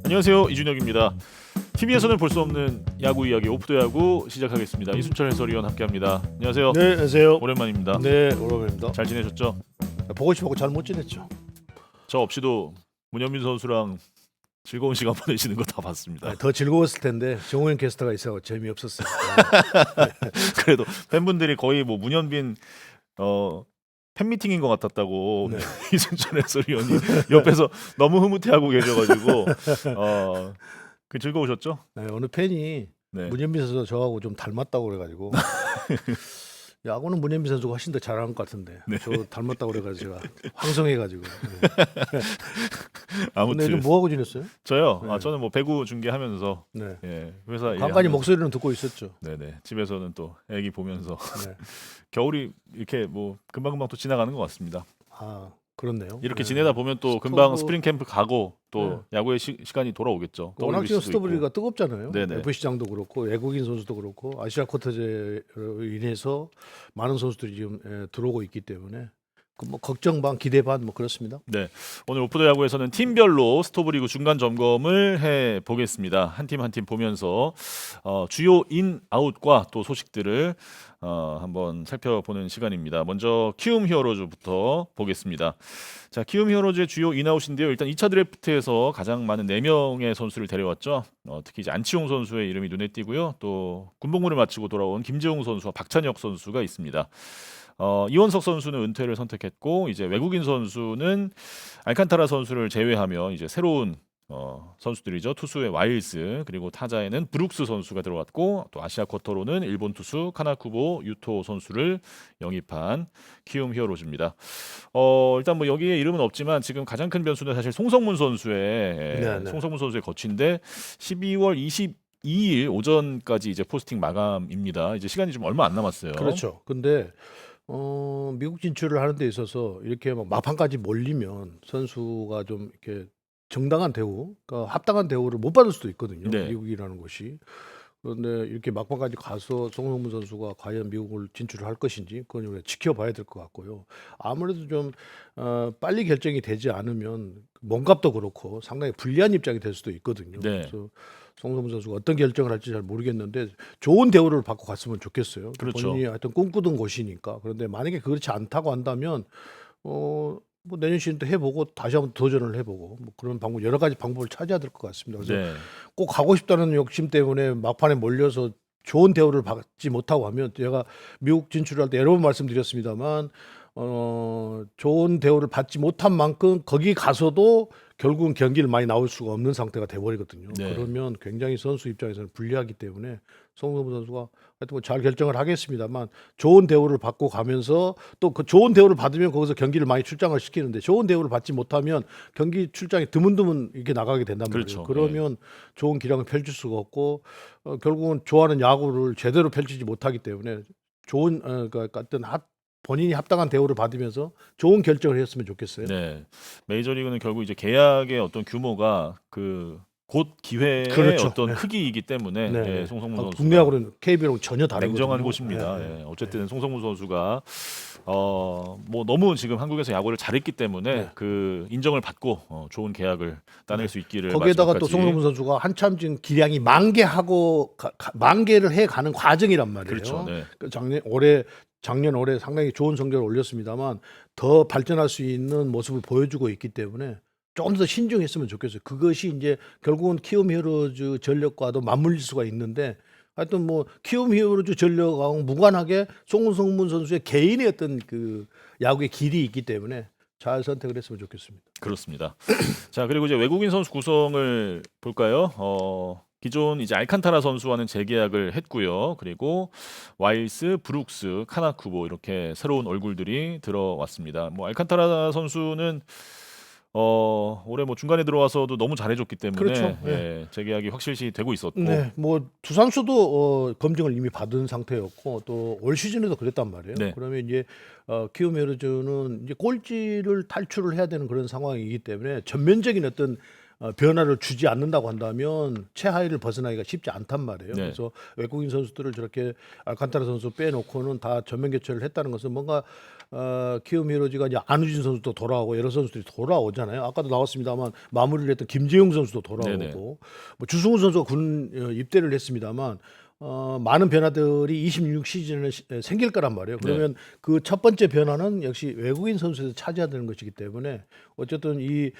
안녕하세요, 이준혁입니다. TV에서는 볼 수 없는 야구 이야기 오프더 야구 시작하겠습니다. 이순철 해설위원 함께합니다. 안녕하세요. 네, 안녕하세요. 오랜만입니다. 네, 오랜만입니다. 잘 지내셨죠? 보고 싶고 잘 못 지냈죠. 저 없이도 문현민 선수랑 즐거운 시간 보내시는 거 다 봤습니다. 더 즐거웠을 텐데 정우영 캐스터가 있어서 재미없었어요. 그래도 팬분들이 거의 뭐 문현빈 팬미팅인 것 같았다고 네. 이순철 해설위원이 옆에서 너무 흐뭇해하고 계셔가지고 그 즐거우셨죠? 네, 어느 팬이 네. 문현빈 선수 저하고 좀 닮았다고 그래가지고 야구는 문현빈 선수가 훨씬 더 잘하는 것 같은데 네. 저 닮았다고 그래가지고 제가 황송해가지고. 네. 근데 아무튼 요즘 뭐 하고 지냈어요? 저요. 네. 저는 뭐 배구 중계하면서 네. 회사 간간히 일하면서- 목소리는 듣고 있었죠. 네네 집에서는 또 애기 보면서 네. 겨울이 이렇게 뭐 금방금방 또 지나가는 것 같습니다. 아, 그렇네요. 이렇게 네. 지내다 보면 또 스토브- 금방 스프링 캠프 가고 또 야구의 시간이 돌아오겠죠. 워낙 지금 WBC 도 스토브리가 뜨겁잖아요. 네네. FC장도 그렇고 외국인 선수도 그렇고 아시아 쿼터제로 인해서 많은 선수들이 지금 들어오고 있기 때문에 뭐 걱정 반 기대 반 뭐 그렇습니다. 네, 오늘 오프더 야구에서는 팀별로 스토브리그 중간 점검을 해 보겠습니다. 한 팀 한 팀 보면서 주요 인 아웃과 또 소식들을 한번 살펴보는 시간입니다. 먼저 키움 히어로즈부터 보겠습니다. 자, 키움 히어로즈의 주요 인아웃인데요. 일단 2차 드래프트에서 가장 많은 4명의 선수를 데려왔죠. 특히 이제 안치홍 선수의 이름이 눈에 띄고요. 또 군복무를 마치고 돌아온 김재웅 선수와 박찬혁 선수가 있습니다. 이원석 선수는 은퇴를 선택했고 이제 외국인 선수는 알칸타라 선수를 제외하면 이제 새로운 선수들이죠. 투수의 와일스 그리고 타자에는 브룩스 선수가 들어왔고 또 아시아 쿼터로는 일본 투수 카나쿠보 유토 선수를 영입한 키움 히어로즈입니다. 일단 뭐 여기에 이름은 없지만 지금 가장 큰 변수는 사실 송성문 선수의 네네. 송성문 선수의 거취인데 12월 22일 오전까지 이제 포스팅 마감입니다. 이제 시간이 좀 얼마 안 남았어요. 그렇죠. 근데 미국 진출을 하는 데 있어서 이렇게 막 막판까지 몰리면 선수가 좀 이렇게 정당한 대우, 그러니까 합당한 대우를 못 받을 수도 있거든요. 네. 미국이라는 곳이. 그런데 이렇게 막판까지 가서 송성문 선수가 과연 미국을 진출을 할 것인지 그건 우리가 지켜봐야 될 것 같고요. 아무래도 좀 빨리 결정이 되지 않으면 몸값도 그렇고 상당히 불리한 입장이 될 수도 있거든요. 네. 그래서 송성문 선수가 어떤 결정을 할지 잘 모르겠는데 좋은 대우를 받고 갔으면 좋겠어요. 그렇죠. 본인이 하여튼 꿈꾸던 곳이니까. 그런데 만약에 그렇지 않다고 한다면 뭐 내년 시즌 도 해보고 다시 한번 도전을 해보고 뭐 그런 방법 여러 가지 방법을 찾아야 될 것 같습니다. 그래서 네. 꼭 가고 싶다는 욕심 때문에 막판에 몰려서 좋은 대우를 받지 못하고 하면 제가 미국 진출할 때 여러 번 말씀드렸습니다만 좋은 대우를 받지 못한 만큼 거기 가서도 결국은 경기를 많이 나올 수가 없는 상태가 돼버리거든요. 네. 그러면 굉장히 선수 입장에서는 불리하기 때문에 송성문 선수가 하여튼 뭐 잘 결정을 하겠습니다만 좋은 대우를 받고 가면서 또 그 좋은 대우를 받으면 거기서 경기를 많이 출장을 시키는데 좋은 대우를 받지 못하면 경기 출장이 드문드문 이렇게 나가게 된단 그렇죠. 말이에요. 그러면 좋은 기량을 펼칠 수가 없고 결국은 좋아하는 야구를 제대로 펼치지 못하기 때문에 좋은 그러니까 어떤 본인이 합당한 대우를 받으면서 좋은 결정을 했으면 좋겠어요. 네. 메이저리그는 결국 이제 계약의 어떤 규모가 곧 기회의 그렇죠. 어떤 네. 크기이기 때문에 네. 예, 송성문 선수가 국내하고는 KBL하고 전혀 다르거든요. 냉정한 곳입니다. 네. 예, 어쨌든 송성문 선수가 뭐 너무 지금 한국에서 야구를 잘했기 때문에 네. 그 인정을 받고 좋은 계약을 따낼 수 있기를 거기에다가 또 마지막까지. 송성문 선수가 한참 지금 기량이 만개하고 만개를 해 가는 과정이란 말이에요. 그렇죠. 네. 그 작년 올해 상당히 좋은 성적을 올렸습니다만 더 발전할 수 있는 모습을 보여주고 있기 때문에 조금 더 신중했으면 좋겠어요. 그것이 이제 결국은 키움 히어로즈 전력과도 맞물릴 수가 있는데 하여튼 뭐 키움 히어로즈 전력하고 무관하게 송성문 선수의 개인의 어떤 그 야구의 길이 있기 때문에 잘 선택을 했으면 좋겠습니다. 그렇습니다. 자, 그리고 이제 외국인 선수 구성을 볼까요? 기존 이제 알칸타라 선수와는 재계약을 했고요. 그리고 와일스, 브룩스, 카나쿠보 이렇게 새로운 얼굴들이 들어왔습니다. 뭐 알칸타라 선수는 올해 뭐 중간에 들어와서도 너무 잘해줬기 때문에 그렇죠. 예, 재계약이 확실시 되고 있었고 네, 뭐 두산수도 검증을 이미 받은 상태였고 또 올 시즌에도 그랬단 말이에요. 네. 그러면 이제 키움 히어로즈는 이제 꼴찌를 탈출을 해야 되는 그런 상황이기 때문에 전면적인 어떤 변화를 주지 않는다고 한다면 최하위를 벗어나기가 쉽지 않단 말이에요. 네. 그래서 외국인 선수들을 저렇게 알칸타라 선수 빼놓고는 다 전면 교체를 했다는 것은 뭔가 키움 히어로즈가 이제 안우진 선수도 돌아오고 여러 선수들이 돌아오잖아요. 아까도 나왔습니다만 마무리를 했던 김재용 선수도 돌아오고 네네. 뭐 주승우 선수가 군 입대를 했습니다만 많은 변화들이 26 시즌에 생길 거란 말이에요. 그러면 그 첫 번째 변화는 역시 외국인 선수에서 차지해야 되는 것이기 때문에 어쨌든 이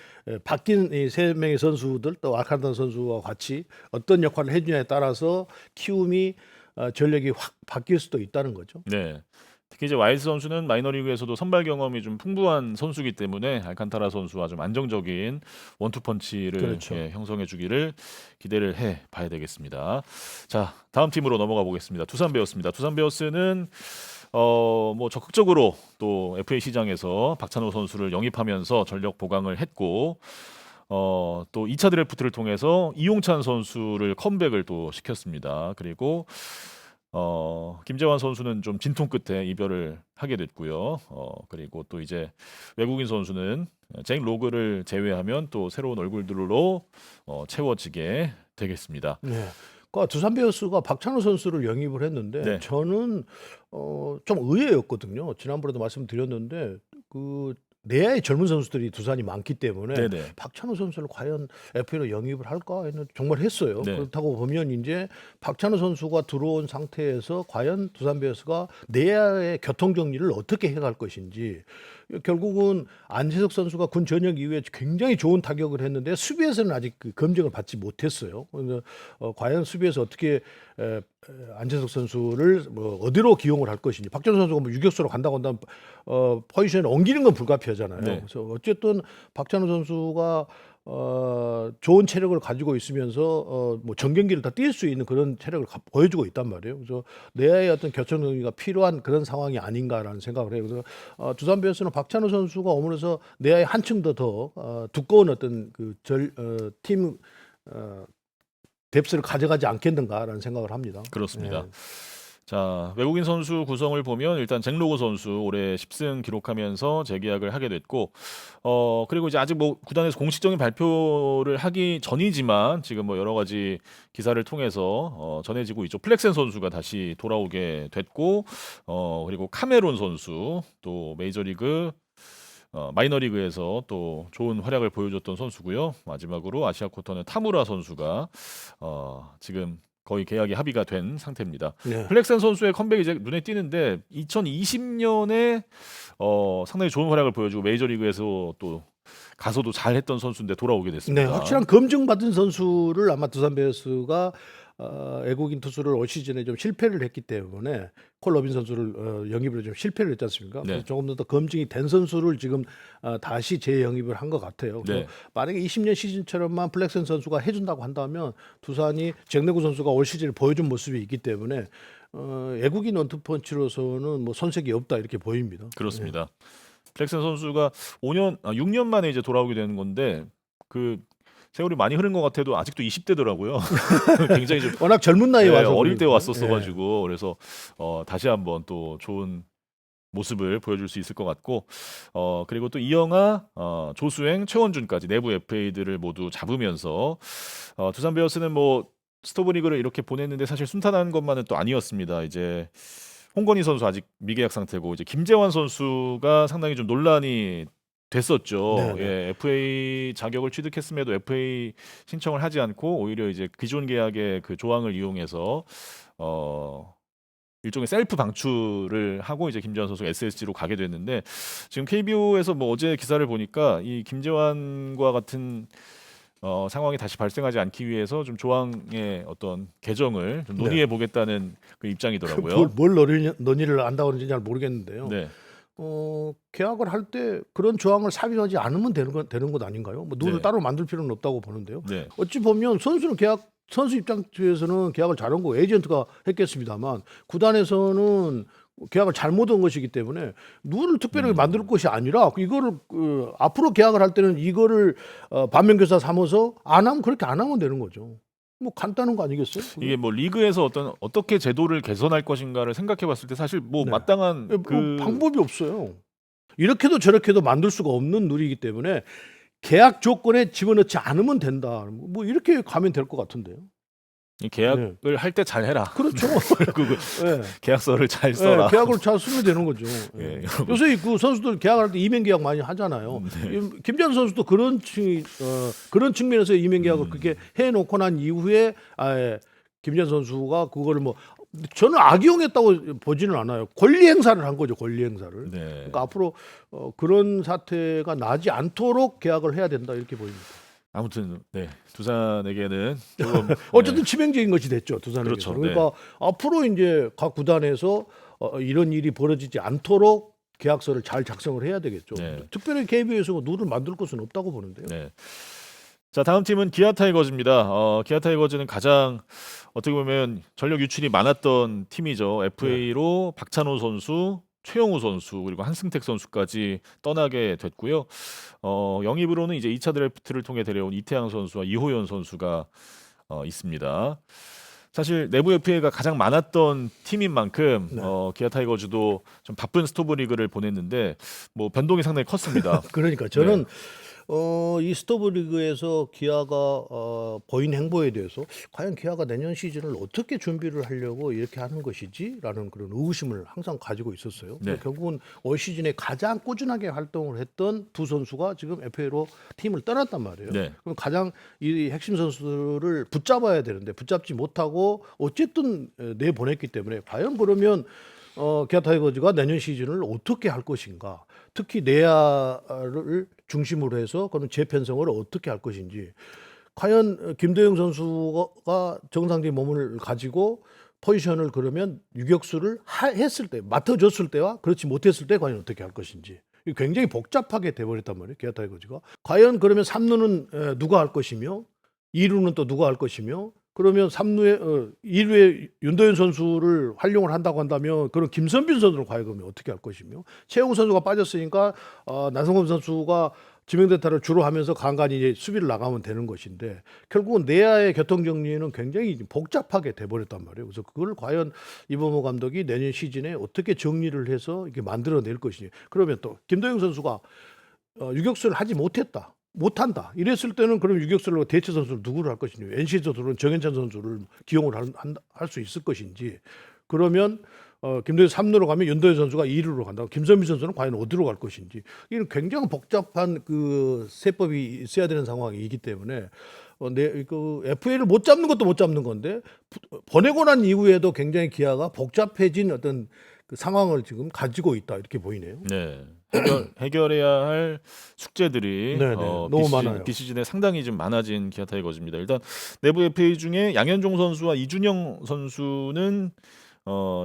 바뀐 이 세 명의 선수들 또 알칸타라 선수와 같이 어떤 역할을 해주냐에 따라서 키움이 전력이 확 바뀔 수도 있다는 거죠. 네. 특히 이제 와일드 선수는 마이너리그에서도 선발 경험이 좀 풍부한 선수이기 때문에 알칸타라 선수와 좀 안정적인 원투 펀치를 그렇죠. 형성해 주기를 기대를 해 봐야 되겠습니다. 자, 다음 팀으로 넘어가 보겠습니다. 두산 베어스입니다. 두산 베어스는 뭐 적극적으로 또 FA 시장에서 박찬호 선수를 영입하면서 전력 보강을 했고 또 2차 드래프트를 통해서 이용찬 선수를 컴백을 또 시켰습니다. 그리고 김재환 선수는 좀 진통 끝에 이별을 하게 됐고요. 그리고 또 이제 외국인 선수는 잭 로그를 제외하면 또 새로운 얼굴들로 채워지게 되겠습니다. 네. 그러니까 두산 베어스가 박찬호 선수를 영입을 했는데 네. 저는 좀 의외였거든요. 지난번에도 말씀드렸는데 그 내야의 젊은 선수들이 두산이 많기 때문에 네네. 박찬호 선수를 과연 FA로 영입을 할까 했는데 정말 했어요. 네. 그렇다고 보면 이제 박찬호 선수가 들어온 상태에서 과연 두산 베어스가 내야의 교통 정리를 어떻게 해갈 것인지 결국은 안재석 선수가 군 전역 이후에 굉장히 좋은 타격을 했는데 수비에서는 아직 그 검증을 받지 못했어요. 그래서 과연 수비에서 어떻게 안재석 선수를 뭐 어디로 기용을 할 것인지 박찬호 선수가 뭐 유격수로 간다고 한다면 포지션을 옮기는 건 불가피하잖아요. 네. 그래서 어쨌든 박찬호 선수가 좋은 체력을 가지고 있으면서 뭐 전경기를 다 뛸 수 있는 그런 체력을 보여주고 있단 말이에요. 그래서 내야의 어떤 교체 정리가 필요한 그런 상황이 아닌가라는 생각을 해요. 그래서 두산 베어스는 박찬호 선수가 오므로서 내야의 한층 더 두꺼운 어떤 그팀 뎁스를 가져가지 않겠는가라는 생각을 합니다. 그렇습니다. 네. 자, 외국인 선수 구성을 보면 일단 잭 로그 선수 올해 10승 기록하면서 재계약을 하게 됐고 그리고 이제 아직 뭐 구단에서 공식적인 발표를 하기 전이지만 지금 뭐 여러 가지 기사를 통해서 전해지고 있죠. 플렉센 선수가 다시 돌아오게 됐고 그리고 카메론 선수 또 메이저리그 마이너리그에서 또 좋은 활약을 보여줬던 선수고요. 마지막으로 아시아 쿼터는 타무라 선수가 지금 거의 계약이 합의가 된 상태입니다. 네. 플렉센 선수의 컴백이 이제 눈에 띄는데 2020년에 상당히 좋은 활약을 보여주고 메이저리그에서 또 가서도 잘했던 선수인데 돌아오게 네, 됐습니다. 확실한 검증받은 선수를 아마 두산 베어스가 외국인 투수를 올 시즌에 좀 실패를 했기 때문에 콜 로빈 선수를 영입을 좀 실패를 했지 않습니까? 네. 그래서 조금 더 검증이 된 선수를 지금 다시 재영입을 한 것 같아요. 그래서 네. 만약에 20년 시즌처럼만 플렉슨 선수가 해준다고 한다면 두산이 잭레구 선수가 올 시즌에 보여준 모습이 있기 때문에 외국인 원투펀치로서는 뭐 손색이 없다 이렇게 보입니다. 그렇습니다. 플렉센 선수가 6년 만에 이제 돌아오게 되는 건데 그 세월이 많이 흐른 것 같아도 아직도 20대더라고요. 굉장히 좀 워낙 젊은 나이에 와서 어릴 때 그러니까. 왔었어가지고 그래서 다시 한번 또 좋은 모습을 보여줄 수 있을 것 같고 그리고 또 이영하, 조수행, 최원준까지 내부 FA들을 모두 잡으면서 두산 베어스는 뭐 스토브 리그를 이렇게 보냈는데 사실 순탄한 것만은 또 아니었습니다. 이제 홍건희 선수 아직 미계약 상태고 이제 김재환 선수가 상당히 좀 논란이 됐었죠. 네네. 예, FA 자격을 취득했음에도 FA 신청을 하지 않고 오히려 이제 기존 계약의 그 조항을 이용해서 일종의 셀프 방출을 하고 이제 김재환 선수가 SSG로 가게 됐는데 지금 KBO에서 뭐 어제 기사를 보니까 이 김재환과 같은 상황이 다시 발생하지 않기 위해서 좀 조항의 어떤 개정을 좀 논의해 보겠다는 그 입장이더라고요. 뭘 논의를 한다고 하는지 잘 모르겠는데요. 네. 계약을 할 때 그런 조항을 삽입하지 않으면 되는 것 아닌가요? 뭐 룰을 네. 따로 만들 필요는 없다고 보는데요. 네. 어찌 보면 선수 입장에서는 계약을 잘한 거 에이전트가 했겠습니다만 구단에서는 계약을 잘못한 것이기 때문에 룰을 특별하게 만들 것이 아니라 이거를 앞으로 계약을 할 때는 이거를 반면교사 삼아서 그렇게 안 하면 되는 거죠. 뭐 간단한 거 아니겠어요? 이게 뭐 리그에서 어떻게 제도를 개선할 것인가를 생각해 봤을 때 사실 뭐 네. 마땅한 뭐 방법이 없어요. 이렇게도 저렇게도 만들 수가 없는 룰이기 때문에 계약 조건에 집어넣지 않으면 된다. 뭐 이렇게 가면 될 것 같은데요. 이 계약을 할 때 잘 해라. 그렇죠. 그리고 예. 계약서를 잘 써라. 계약을 잘 쓰면 되는 거죠. 예, 요새 그 선수들 계약할 때 이면 계약 많이 하잖아요. 김재환 선수도 그런 측면에서 이면 계약을 그렇게 해놓고 난 이후에 김재환 선수가 그거를 뭐 저는 악용했다고 보지는 않아요. 권리 행사를 한 거죠. 권리 행사를. 네. 그러니까 앞으로 그런 사태가 나지 않도록 계약을 해야 된다 이렇게 보입니다. 아무튼 네, 두산에게는 조금 어쨌든 치명적인 것이 됐죠. 두산에게서. 그렇죠. 그러니까 앞으로 이제 각 구단에서 이런 일이 벌어지지 않도록 계약서를 잘 작성을 해야 되겠죠. 네. 특별히 KBO에서 룰을 만들 것은 없다고 보는데요. 네. 자, 다음 팀은 기아 타이거즈입니다. 기아 타이거즈는 가장 어떻게 보면 전력 유출이 많았던 팀이죠. FA로 박찬호 선수, 최영우 선수 그리고 한승택 선수까지 떠나게 됐고요. 영입으로는 이제 2차 드래프트를 통해 데려온 이태양 선수와 이호연 선수가 있습니다. 사실 내부 FA가 가장 많았던 팀인 만큼 네. 기아 타이거즈도 좀 바쁜 스토브 리그를 보냈는데 뭐 변동이 상당히 컸습니다. 그러니까 저는 이 스토브 리그에서 기아가 보인 행보에 대해서 과연 기아가 내년 시즌을 어떻게 준비를 하려고 이렇게 하는 것이지라는 그런 의구심을 항상 가지고 있었어요. 네. 결국은 올 시즌에 가장 꾸준하게 활동을 했던 두 선수가 지금 FA로 팀을 떠났단 말이에요. 네. 그럼 가장 이 핵심 선수를 붙잡아야 되는데 붙잡지 못하고 어쨌든 내보냈기 때문에 과연 그러면 기아 타이거즈가 내년 시즌을 어떻게 할 것인가? 특히 내야를 중심으로 해서 그런 재편성을 어떻게 할 것인지. 과연 김도영 선수가 정상적인 몸을 가지고 포지션을 그러면 유격수를 했을 때, 맡아줬을 때와 그렇지 못했을 때 과연 어떻게 할 것인지. 이게 굉장히 복잡하게 돼버렸단 말이에요. 기아 타이거즈가. 과연 그러면 3루는 누가 할 것이며 2루는 또 누가 할 것이며 그러면 3루에 2루에 윤도현 선수를 활용을 한다고 한다면 그런 김선빈 선수를 과연 어떻게 할 것이며 최영우 선수가 빠졌으니까 나성범 선수가 지명대타를 주로 하면서 간간히 이제 수비를 나가면 되는 것인데 결국은 내야의 교통 정리는 굉장히 복잡하게 돼버렸단 말이에요. 그래서 그걸 과연 이범호 감독이 내년 시즌에 어떻게 정리를 해서 이렇게 만들어낼 것이냐. 그러면 또 김도영 선수가 유격수를 하지 못한다. 이랬을 때는 그럼 유격수로 대체 선수를 누구를 할 것인지, NC 선수는 정현찬 선수를 기용을 할 수 있을 것인지, 그러면 김도현 3루로 가면 윤도현 선수가 2루로 간다고, 김선민 선수는 과연 어디로 갈 것인지, 이런 굉장히 복잡한 그 세법이 있어야 되는 상황이기 때문에 그 FA를 못 잡는 것도 못 잡는 건데 보내고 난 이후에도 굉장히 기아가 복잡해진 어떤 그 상황을 지금 가지고 있다 이렇게 보이네요. 네. 해결해야 할 숙제들이 네네. 너무 많아요. 비시즌에 상당히 좀 많아진 기아 타이거즈입니다. 일단 내부 FA 중에 양현종 선수와 이준영 선수는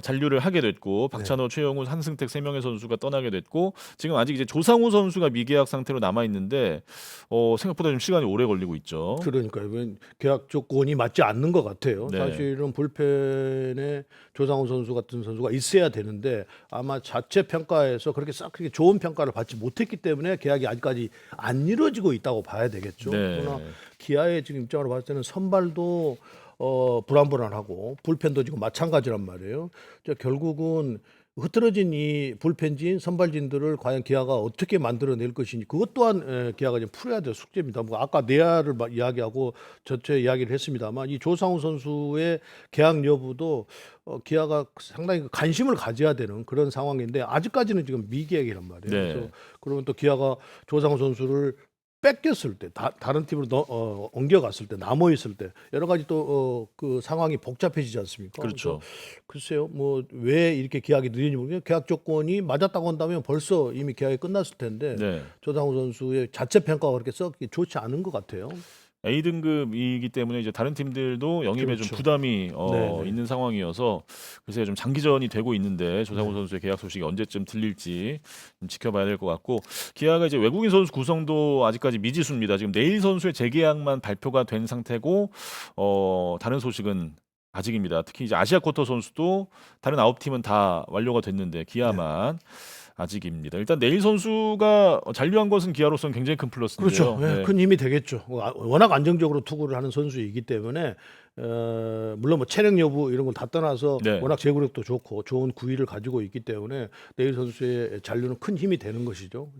잔류를 하게 됐고 박찬호, 최영우, 한승택 3명의 선수가 떠나게 됐고 지금 아직 이제 조상우 선수가 미계약 상태로 남아 있는데 생각보다 좀 시간이 오래 걸리고 있죠. 그러니까요. 계약 조건이 맞지 않는 것 같아요. 네. 사실은 불펜에 조상우 선수 같은 선수가 있어야 되는데 아마 자체 평가에서 그렇게 싹 그렇게 좋은 평가를 받지 못했기 때문에 계약이 아직까지 안 이루어지고 있다고 봐야 되겠죠. 네. 그러나 기아의 지금 입장으로 봤을 때는 선발도 불안불안하고 불펜도 지금 마찬가지란 말이에요. 결국은 흐트러진 이 불펜진 선발진들을 과연 기아가 어떻게 만들어낼 것인지 그것 또한 기아가 이제 풀어야 될 숙제입니다. 뭐 아까 내야를 이야기하고 전체 이야기를 했습니다만 이 조상우 선수의 계약 여부도 기아가 상당히 관심을 가져야 되는 그런 상황인데 아직까지는 지금 미계약이란 말이에요. 네. 그래서 그러면 또 기아가 조상우 선수를 뺏겼을 때 다른 팀으로 옮겨갔을 때 남아 있을 때 여러 가지 또 그 상황이 복잡해지지 않습니까? 그렇죠. 그래서 글쎄요, 뭐 왜 이렇게 계약이 느리는지 모르겠어요. 계약 조건이 맞았다고 한다면 벌써 이미 계약이 끝났을 텐데 네. 조상우 선수의 자체 평가가 그렇게 썩 좋지 않은 것 같아요. A등급이기 때문에 이제 다른 팀들도 영입에 그렇죠. 좀 부담이 네네. 있는 상황이어서 글쎄요 좀 장기전이 되고 있는데 조상우 네. 선수의 계약 소식이 언제쯤 들릴지 좀 지켜봐야 될 것 같고 기아가 이제 외국인 선수 구성도 아직까지 미지수입니다. 지금 네일 선수의 재계약만 발표가 된 상태고 다른 소식은 아직입니다. 특히 이제 아시아 쿼터 선수도 다른 9팀은 다 완료가 됐는데 기아만 아직입니다. 일단 네일 선수가 잔류한 것은 기아로서는 굉장히 큰 플러스인데요. 그렇죠. 큰 힘이 되겠죠. 워낙 안정적으로 투구를 하는 선수이기 때문에 물론 뭐 체력 여부 이런 걸 다 떠나서 네. 워낙 제구력도 좋고 좋은 구위를 가지고 있기 때문에 내일 선수의 잔류는 큰 힘이 되는 것이죠.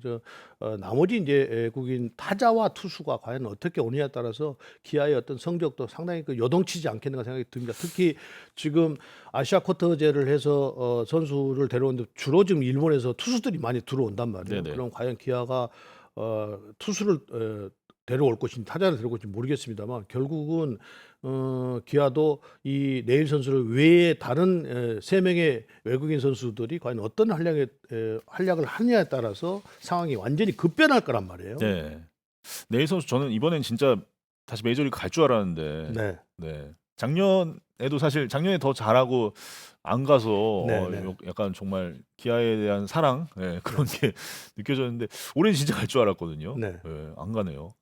나머지 이제 외국인 타자와 투수가 과연 어떻게 오느냐에 따라서 기아의 어떤 성적도 상당히 요동치지 않겠는가 생각이 듭니다. 특히 지금 아시아 쿼터제를 해서 선수를 데려오는데 주로 지금 일본에서 투수들이 많이 들어온단 말이에요. 네네. 그럼 과연 기아가 투수를 데려올 것인지 타자를 데려올 것인지 모르겠습니다만 결국은 기아도 이 네일 선수를 외에 다른 세 명의 외국인 선수들이 과연 어떤 활약을 하느냐에 따라서 상황이 완전히 급변할 거란 말이에요. 네. 네일 선수 저는 이번엔 진짜 다시 메이저리그 갈 줄 알았는데 네. 네. 작년에도 사실 작년에 더 잘하고 안 가서 네. 약간 정말 기아에 대한 사랑 그런 게 느껴졌는데 올해는 진짜 갈 줄 알았거든요. 네. 안 가네요.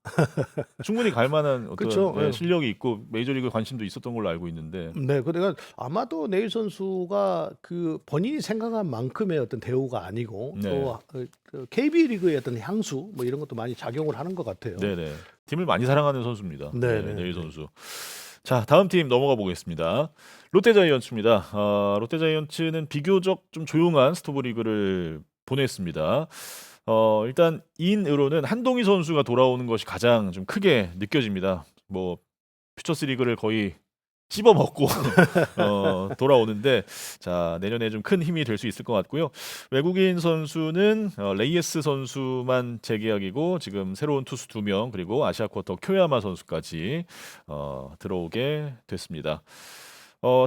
충분히 갈 만한 어떤 그렇죠. 예. 실력이 있고 메이저리그 관심도 있었던 걸로 알고 있는데 네, 그러니까 아마도 네일 선수가 그 본인이 생각한 만큼의 어떤 대우가 아니고 네. 또 KB 리그의 어떤 향수 뭐 이런 것도 많이 작용을 하는 것 같아요. 네네. 팀을 많이 사랑하는 선수입니다. 네네. 네일 선수. 자, 다음 팀 넘어가 보겠습니다. 롯데자이언츠입니다. 롯데자이언츠는 비교적 좀 조용한 스토브리그를 보냈습니다. 일단 인으로는 한동희 선수가 돌아오는 것이 가장 좀 크게 느껴집니다. 뭐 퓨처스 리그를 거의 씹어먹고 돌아오는데 자 내년에 좀 큰 힘이 될 수 있을 것 같고요. 외국인 선수는 레이에스 선수만 재계약이고 지금 새로운 투수 2명 그리고 아시아 쿼터 쿄야마 선수까지 들어오게 됐습니다.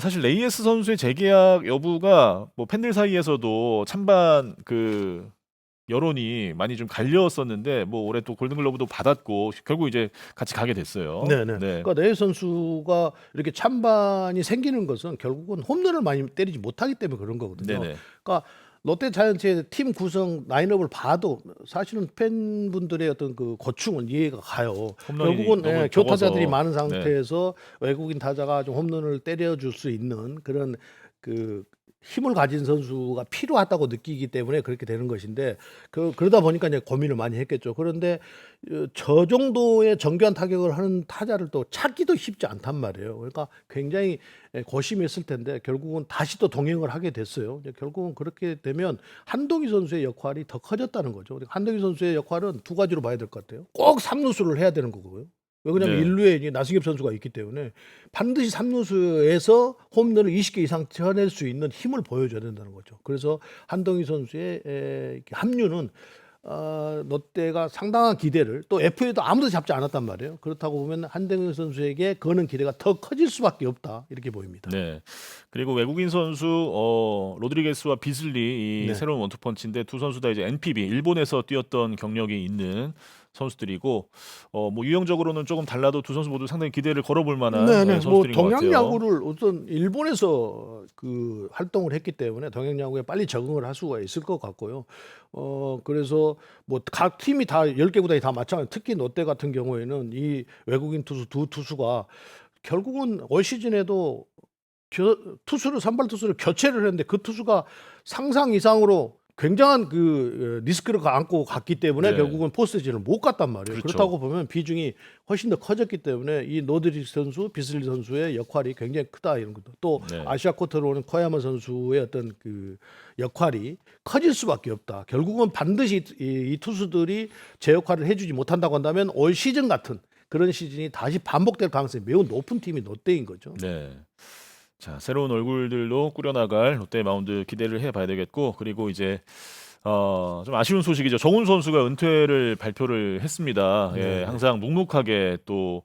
사실 레이에스 선수의 재계약 여부가 뭐 팬들 사이에서도 찬반 그 여론이 많이 좀 갈렸었는데 뭐 올해 또 골든글러브도 받았고 결국 이제 같이 가게 됐어요. 네네. 네. 그러니까 네일 선수가 이렇게 찬반이 생기는 것은 결국은 홈런을 많이 때리지 못하기 때문에 그런 거거든요. 네네. 그러니까 롯데 자이언츠의 팀 구성 라인업을 봐도 사실은 팬분들의 어떤 그 고충은 이해가 가요. 홈런이 결국은 너무 교타자들이 적어서. 많은 네. 상태에서 외국인 타자가 좀 홈런을 때려줄 수 있는 그런 그 힘을 가진 선수가 필요하다고 느끼기 때문에 그렇게 되는 것인데 그러다 보니까 이제 고민을 많이 했겠죠. 그런데 저 정도의 정교한 타격을 하는 타자를 또 찾기도 쉽지 않단 말이에요. 그러니까 굉장히 고심했을 텐데 결국은 다시 또 동행을 하게 됐어요. 이제 결국은 그렇게 되면 한동희 선수의 역할이 더 커졌다는 거죠. 한동희 선수의 역할은 두 가지로 봐야 될 것 같아요. 꼭 3루수를 해야 되는 거고요. 왜냐하면 네. 1루에 이제 나승엽 선수가 있기 때문에 반드시 3루수에서 홈런을 20개 이상 쳐낼 수 있는 힘을 보여줘야 된다는 거죠. 그래서 한동희 선수의 이렇게 합류는 롯데가 상당한 기대를 또 FA도 아무도 잡지 않았단 말이에요. 그렇다고 보면 한동희 선수에게 거는 기대가 더 커질 수밖에 없다 이렇게 보입니다. 네. 그리고 외국인 선수 로드리게스와 비슬리 이 네. 새로운 원투펀치인데 두 선수 다 이제 NPB 일본에서 뛰었던 경력이 있는 선수들이고 뭐 유형적으로는 조금 달라도 두 선수 모두 상당히 기대를 걸어볼 만한 네네. 뭐 선수들인 것 동양 같아요. 야구를 우선 일본에서 그 활동을 했기 때문에 동양 야구에 빨리 적응을 할 수가 있을 것 같고요. 그래서 뭐 각 팀이 다 10개 구단이 다 마찬가지. 특히 롯데 같은 경우에는 이 외국인 투수 두 투수가 결국은 올 시즌에도 선발 투수를 교체를 했는데 그 투수가 상상 이상으로 굉장한 그 리스크를 안고 갔기 때문에 네. 결국은 포스트시즌을 못 갔단 말이에요. 그렇죠. 그렇다고 보면 비중이 훨씬 더 커졌기 때문에 이 노드릭 선수, 비슬리 선수의 역할이 굉장히 크다 이런 것도 또 네. 아시아 쿼터로 오는 코야마 선수의 어떤 그 역할이 커질 수밖에 없다. 결국은 반드시 이 투수들이 제 역할을 해주지 못한다고 한다면 올 시즌 같은 그런 시즌이 다시 반복될 가능성이 매우 높은 팀이 롯데인 거죠. 네. 자, 새로운 얼굴들로 꾸려나갈 롯데 마운드 기대를 해봐야 되겠고 그리고 이제 좀 아쉬운 소식이죠. 정훈 선수가 은퇴를 발표를 했습니다. 네. 항상 묵묵하게 또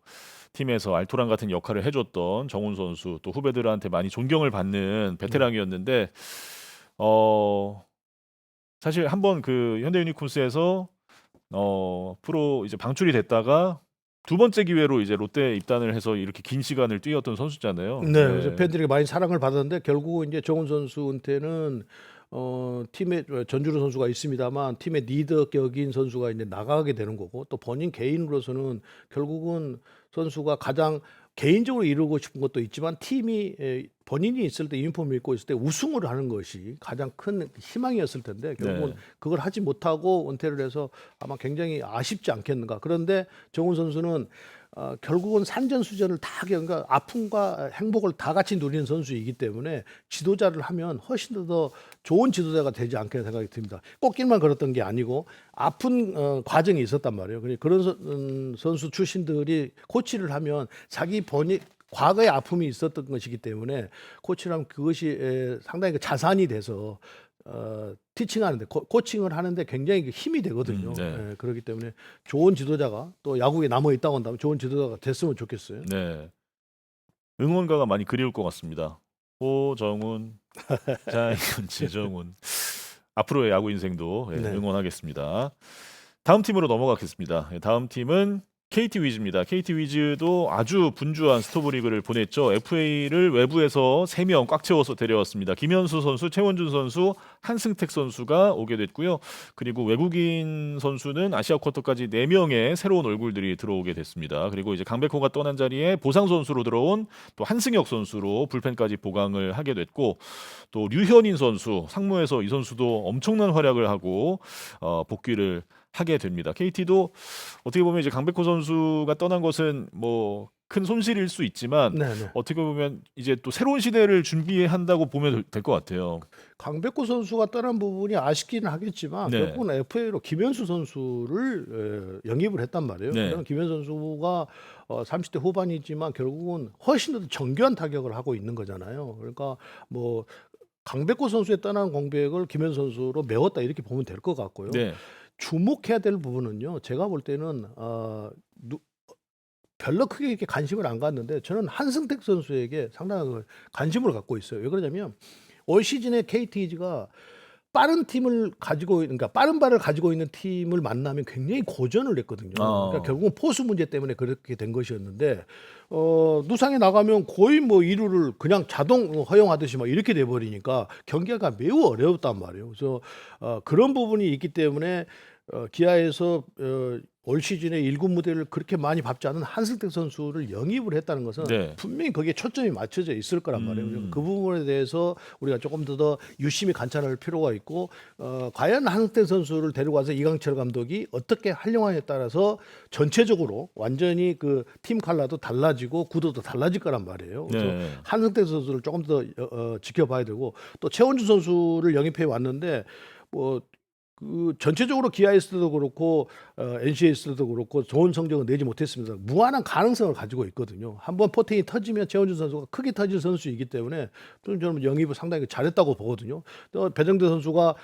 팀에서 알토란 같은 역할을 해줬던 정훈 선수 또 후배들한테 많이 존경을 받는 베테랑이었는데 사실 한번 그 현대 유니콘스에서 프로 이제 방출이 됐다가 두 번째 기회로 이제 롯데에 입단을 해서 이렇게 긴 시간을 뛰었던 선수잖아요. 네, 그래서 팬들에게 많이 사랑을 받았는데 결국은 이제 정훈 선수한테는 팀에 전주루 선수가 있습니다만 팀의 리더격인 선수가 이제 나가게 되는 거고 또 본인 개인으로서는 결국은 선수가 가장 개인적으로 이루고 싶은 것도 있지만 팀이 본인이 있을 때 유니폼을 입고 있을 때 우승을 하는 것이 가장 큰 희망이었을 텐데 결국은 네. 그걸 하지 못하고 은퇴를 해서 아마 굉장히 아쉽지 않겠는가. 그런데 정훈 선수는 결국은 산전수전을 다 그러니까 아픔과 행복을 다 같이 누리는 선수이기 때문에 지도자를 하면 훨씬 더 좋은 지도자가 되지 않겠나 생각이 듭니다. 꽃길만 걸었던 게 아니고 아픈 과정이 있었단 말이에요. 그런 선수 출신들이 코치를 하면 자기 본인 과거의 아픔이 있었던 것이기 때문에 코치를 하면 그것이 상당히 그 자산이 돼서 티칭하는데 코칭을 하는데 굉장히 그 힘이 되거든요. 네. 그렇기 때문에 좋은 지도자가 또 야구에 남아 있다고 한다면 좋은 지도자가 됐으면 좋겠어요. 네. 응원가가 많이 그리울 것 같습니다. 호정훈, 자이언, 지정훈. 앞으로의 야구 인생도 네. 응원하겠습니다. 다음 팀으로 넘어가겠습니다. 다음 팀은 KT 위즈입니다. KT 위즈도 아주 분주한 스토브 리그를 보냈죠. FA를 외부에서 3명 꽉 채워서 데려왔습니다. 김현수 선수, 최원준 선수, 한승택 선수가 오게 됐고요. 그리고 외국인 선수는 아시아 쿼터까지 4명의 새로운 얼굴들이 들어오게 됐습니다. 그리고 이제 강백호가 떠난 자리에 보상 선수로 들어온 또 한승혁 선수로 불펜까지 보강을 하게 됐고, 또 류현인 선수, 상무에서 이 선수도 엄청난 활약을 하고 복귀를 하게 됩니다. KT도 어떻게 보면 이제 강백호 선수가 떠난 것은 뭐 큰 손실일 수 있지만 네네. 어떻게 보면 이제 또 새로운 시대를 준비한다고 보면 될 것 같아요. 강백호 선수가 떠난 부분이 아쉽기는 하겠지만 네. 결국은 FA로 김현수 선수를 영입을 했단 말이에요. 네. 그럼 김현수 선수가 30대 후반이지만 결국은 훨씬 더 정교한 타격을 하고 있는 거잖아요. 그러니까 뭐 강백호 선수의 떠난 공백을 김현수 선수로 메웠다 이렇게 보면 될 것 같고요. 네. 주목해야 될 부분은요. 제가 볼 때는 별로 크게 이렇게 관심을 안 갖는데 저는 한승택 선수에게 상당한 그 관심을 갖고 있어요. 왜 그러냐면 올 시즌에 KT가 빠른 팀을 가지고 그러니까 빠른 발을 가지고 있는 팀을 만나면 굉장히 고전을 했거든요. 그러니까 결국은 포수 문제 때문에 그렇게 된 것이었는데 누상에 나가면 거의 뭐 2루를 그냥 자동 허용하듯이 막 이렇게 돼 버리니까 경기가 매우 어려웠단 말이에요. 그래서 그런 부분이 있기 때문에 기아에서 올 시즌에 1군 무대를 그렇게 많이 밟지 않은 한승택 선수를 영입을 했다는 것은 네. 분명히 거기에 초점이 맞춰져 있을 거란 말이에요. 그 부분에 대해서 우리가 조금 더 유심히 관찰할 필요가 있고 과연 한승택 선수를 데려가서 이강철 감독이 어떻게 활용하냐에 따라서 전체적으로 완전히 그 팀 컬러도 달라지고 구도도 달라질 거란 말이에요. 그래서 네. 한승택 선수를 조금 더 지켜봐야 되고 또 최원준 선수를 영입해 왔는데 뭐 그 전체적으로 기아에서도 그렇고 NC에서도 그렇고 좋은 성적을 내지 못했습니다. 무한한 가능성을 가지고 있거든요. 한번 포텐이 터지면 최원준 선수가 크게 터질 선수이기 때문에 또 저는 영입을 상당히 잘했다고 보거든요. 또 배정대 선수가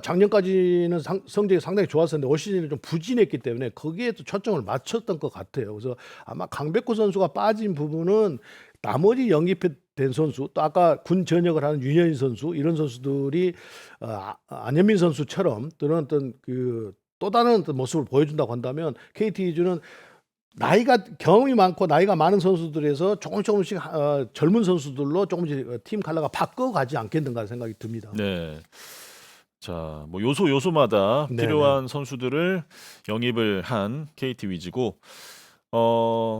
작년까지는 성적이 상당히 좋았었는데 올 시즌에 좀 부진했기 때문에 거기에 또 초점을 맞췄던 것 같아요. 그래서 아마 강백호 선수가 빠진 부분은 나머지 영입된 선수 또 아까 군 전역을 하는 윤현인 선수 이런 선수들이 안현민 선수처럼 또는 어떤 그 또 다른 어떤 모습을 보여준다고 한다면 KT 위즈는 경험이 많고 나이가 많은 선수들에서 조금씩 젊은 선수들로 조금씩 팀 컬러가 바꿔가지 않겠는가 생각이 듭니다. 네. 자, 뭐 요소마다 네네. 필요한 선수들을 영입을 한 KT 위즈고,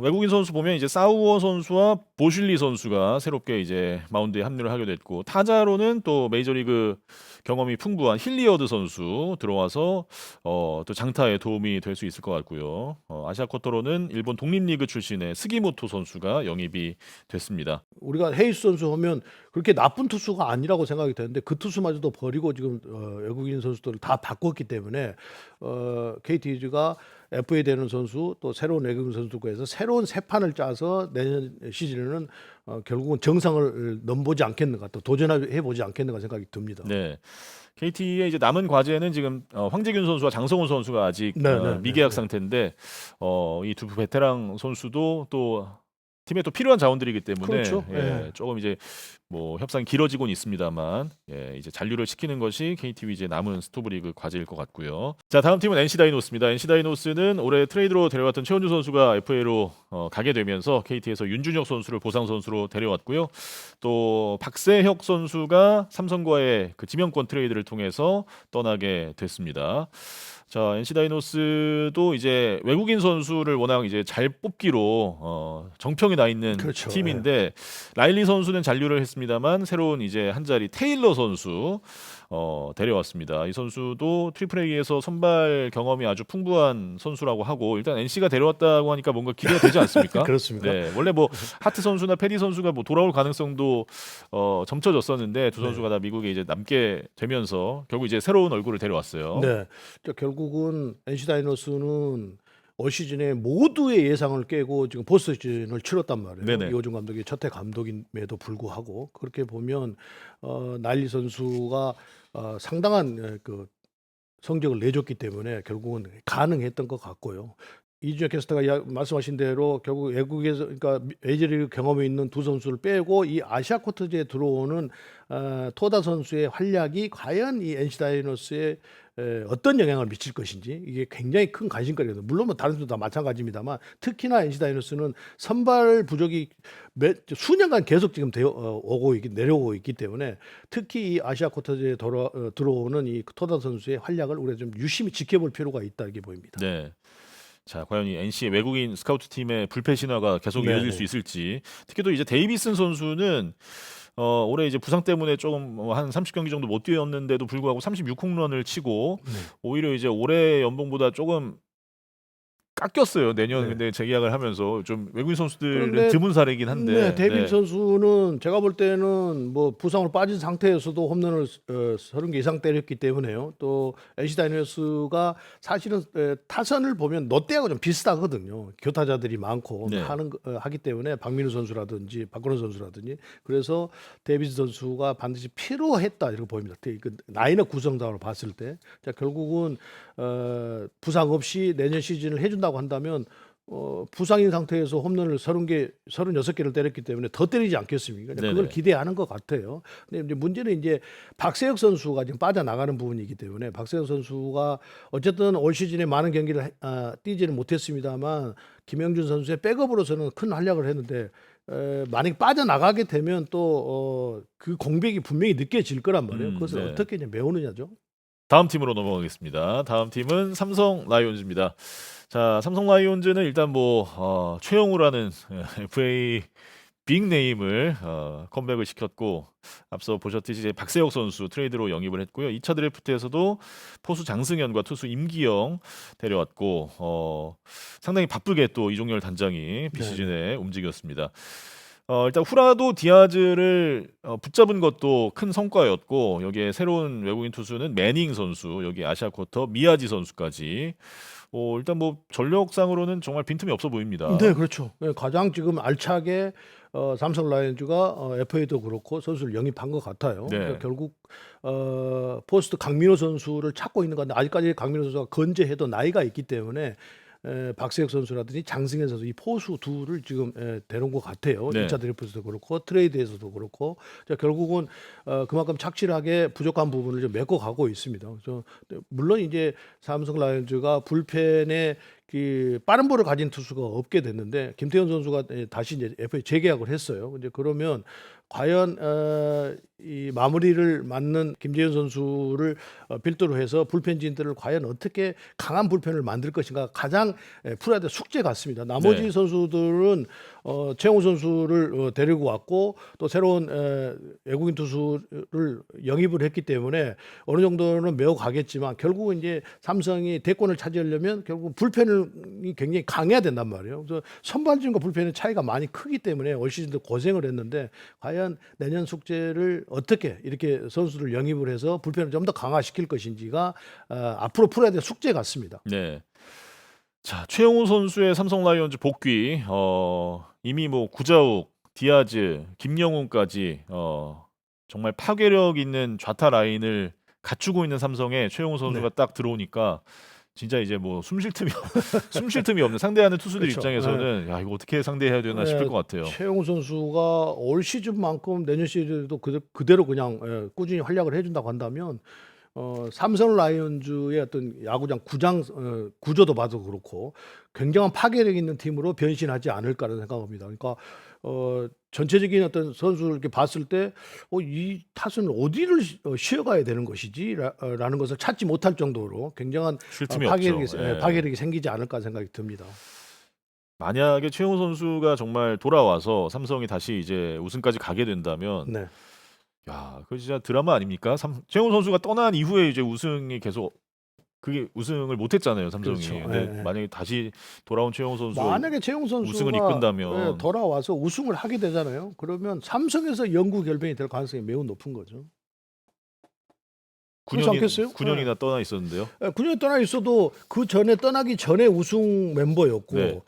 외국인 선수 보면 이제 사우어 선수와 보슐리 선수가 새롭게 이제 마운드에 합류를 하게 됐고, 타자로는 또 메이저리그 경험이 풍부한 힐리어드 선수 들어와서 또 장타에 도움이 될 수 있을 것 같고요. 아시아 쿼터로는 일본 독립리그 출신의 스기모토 선수가 영입이 됐습니다. 우리가 헤이스 선수 하면 그렇게 나쁜 투수가 아니라고 생각이 되는데 그 투수마저도 버리고 지금 외국인 선수들을 다 바꿨기 때문에 KT 위즈가 FA 되는 선수 또 새로운 외국인 선수들과 해서 새로운 새 판을 짜서 내년 시즌에는 결국은 정상을 넘보지 않겠는가 또 도전해 보지 않겠는가 생각이 듭니다. 네. KT의 이제 남은 과제는 지금 황재균 선수와 장성훈 선수가 아직 미계약 상태인데 이 두 베테랑 선수도 또 팀에 또 필요한 자원들이기 때문에 그렇죠. 조금 이제 뭐 협상이 길어지곤 있습니다만 이제 잔류를 시키는 것이 KT 위즈의 남은 스토브리그 과제일 것 같고요. 자, 다음 팀은 NC 다이노스입니다. NC 다이노스는 올해 트레이드로 데려왔던 최원주 선수가 FA로 가게 되면서 KT에서 윤준혁 선수를 보상 선수로 데려왔고요. 또 박세혁 선수가 삼성과의 그 지명권 트레이드를 통해서 떠나게 됐습니다. 자, NC 다이노스도 이제 외국인 선수를 워낙 이제 잘 뽑기로 정평이 나 있는 그렇죠. 팀인데 라일리 선수는 잔류를 했습니다만 새로운 이제 한 자리 테일러 선수 데려왔습니다. 이 선수도 트리플 A에서 선발 경험이 아주 풍부한 선수라고 하고 일단 NC가 데려왔다고 하니까 뭔가 기대가 되지 않습니까? 그렇습니까? 네, 원래 뭐 하트 선수나 페리 선수가 뭐 돌아올 가능성도 점쳐졌었는데 두 선수가 다 미국에 이제 남게 되면서 결국 이제 새로운 얼굴을 데려왔어요. 네. 결국은 NC 다이노스는 올 시즌에 모두의 예상을 깨고 지금 포스트 시즌을 치렀단 말이에요. 네네. 이호준 감독이 첫해 감독임에도 불구하고 그렇게 보면 나일리 선수가 상당한 그 성적을 내줬기 때문에 결국은 가능했던 것 같고요. 이준혁 캐스터가 말씀하신 대로 결국 외국에서 그러니까 메이저리그 경험이 있는 두 선수를 빼고 이 아시아 쿼터제에 들어오는 토다 선수의 활약이 과연 이 NC 다이노스에 어떤 영향을 미칠 것인지 이게 굉장히 큰 관심거리거든요. 물론 뭐 다른 선수 다 마찬가지입니다만 특히나 NC 다이노스는 선발 부족이 수년간 계속 지금 내려오고 있기 때문에 특히 이 아시아 쿼터제에 들어오는 이 토다 선수의 활약을 우리가 좀 유심히 지켜볼 필요가 있다 이렇게 보입니다. 네. 자, 과연 이 NC의 외국인 스카우트 팀의 불패 신화가 계속 네네. 이어질 수 있을지. 특히 또 이제 데이비슨 선수는 올해 이제 부상 때문에 조금 한 30경기 정도 못 뛰었는데도 불구하고 36홈런을 치고 네. 오히려 이제 올해 연봉보다 조금 깎였어요. 내년 네. 근데 재계약을 하면서 좀 외국인 선수들은 그런데 드문 사례이긴 한데. 네, 데이빗 네. 선수는 제가 볼 때는 뭐 부상으로 빠진 상태에서도 홈런을 30개 이상 때렸기 때문에요. 또 NC 다이노스가 사실은 타선을 보면 롯데하고 좀 비슷하거든요. 교타자들이 많고 네. 하기 때문에 박민우 선수라든지 박건호 선수라든지 그래서 데이빗 선수가 반드시 필요했다 이렇게 보입니다. 그 라인업 구성상으로 봤을 때 자, 결국은 부상 없이 내년 시즌을 해준다고 한다면 부상인 상태에서 홈런을 36개를 때렸기 때문에 더 때리지 않겠습니까? 그걸 네네. 기대하는 것 같아요. 근데 이제 문제는 이제 박세혁 선수가 지금 빠져나가는 부분이기 때문에 박세혁 선수가 어쨌든 올 시즌에 많은 경기를 뛰지는 못했습니다만 김영준 선수의 백업으로서는 큰 활약을 했는데 만약에 빠져나가게 되면 또 그 공백이 분명히 느껴질 거란 말이에요. 그것을 네. 어떻게 이제 메우느냐죠. 다음 팀으로 넘어가겠습니다. 다음 팀은 삼성 라이온즈입니다. 자, 삼성 라이온즈는 일단 뭐 최영우라는 FA 빅네임을 컴백을 시켰고 앞서 보셨듯이 이제 박세혁 선수 트레이드로 영입을 했고요. 2차 드래프트에서도 포수 장승현과 투수 임기영 데려왔고 상당히 바쁘게 또 이종열 단장이 비시즌에 움직였습니다. 일단 후라도 디아즈를 붙잡은 것도 큰 성과였고 여기에 새로운 외국인 투수는 매닝 선수, 여기 아시아 쿼터 미야지 선수까지 일단 뭐 전력상으로는 정말 빈틈이 없어 보입니다. 네, 그렇죠. 네, 가장 지금 알차게 삼성 라이온즈가 FA도 그렇고 선수를 영입한 것 같아요. 네. 그러니까 결국 포스트 강민호 선수를 찾고 있는 건데 아직까지 강민호 선수가 건재해도 나이가 있기 때문에 박세혁 선수라든지 장승현 선수 이 포수 둘을 지금 데려온 것 같아요. 네. 1차 드래프트도 그렇고 트레이드에서도 그렇고 자, 결국은 그만큼 착실하게 부족한 부분을 좀 메꿔가고 있습니다. 그래서 물론 이제 삼성 라이온즈가 불펜에 그 빠른 볼을 가진 투수가 없게 됐는데 김태현 선수가 다시 이제 FA 재계약을 했어요. 이제 그러면 과연 이 마무리를 맡는 김재현 선수를 필두로 해서 불펜진들을 과연 어떻게 강한 불펜을 만들 것인가 가장 프로야드 숙제 같습니다. 나머지 네. 선수들은 최영우 선수를 데리고 왔고 또 새로운 외국인 투수를 영입을 했기 때문에 어느 정도는 메워 가겠지만 결국은 이제 삼성이 대권을 차지하려면 결국 불펜이 굉장히 강해야 된단 말이에요. 그래서 선발진과 불펜의 차이가 많이 크기 때문에 올 시즌도 고생을 했는데 과연 내년 숙제를 어떻게 이렇게 선수를 영입을 해서 불펜을 좀 더 강화시킬 것인지가 앞으로 풀어야 될 숙제 같습니다. 네. 자, 최영우 선수의 삼성 라이온즈 복귀 이미 뭐 구자욱, 디아즈, 김영훈까지 정말 파괴력 있는 좌타 라인을 갖추고 있는 삼성에 최영우 선수가 딱 들어오니까 진짜 이제 뭐 숨 쉴 틈이 없는 상대하는 투수들 그렇죠. 입장에서는 야, 이거 어떻게 상대해야 되나 싶을 것 같아요. 최영우 선수가 올 시즌만큼 내년 시즌에도 그대로 그냥 꾸준히 활약을 해준다고 한다면 삼성 라이온즈의 어떤 야구장 구조도 봐도 그렇고 굉장한 파괴력 있는 팀으로 변신하지 않을까라는 생각합니다. 그러니까 전체적인 어떤 선수를 이렇게 봤을 때 이 타선을 어디를 쉬어가야 되는 것이지 라는 것을 찾지 못할 정도로 굉장한 쉴 틈이 없죠. 파괴력이 생기지 않을까 생각이 듭니다. 만약에 최용호 선수가 정말 돌아와서 삼성이 다시 이제 우승까지 가게 된다면 네. 야, 그 진짜 드라마 아닙니까? 최용호 선수가 떠난 이후에 이제 우승이 계속 그게 우승을 못 했잖아요, 삼성이. 그렇죠. 근데 예. 만약에 다시 돌아온 최용호 선수 만약에 최용 선수가 우승을 이끈다면 돌아와서 우승을 하게 되잖아요. 그러면 삼성에서 영구 결병이 될 가능성이 매우 높은 거죠. 그렇지 않겠어요? 9년이나 떠나 있었는데요. 9년 떠나 있어도 그 전에 떠나기 전에 우승 멤버였고 네.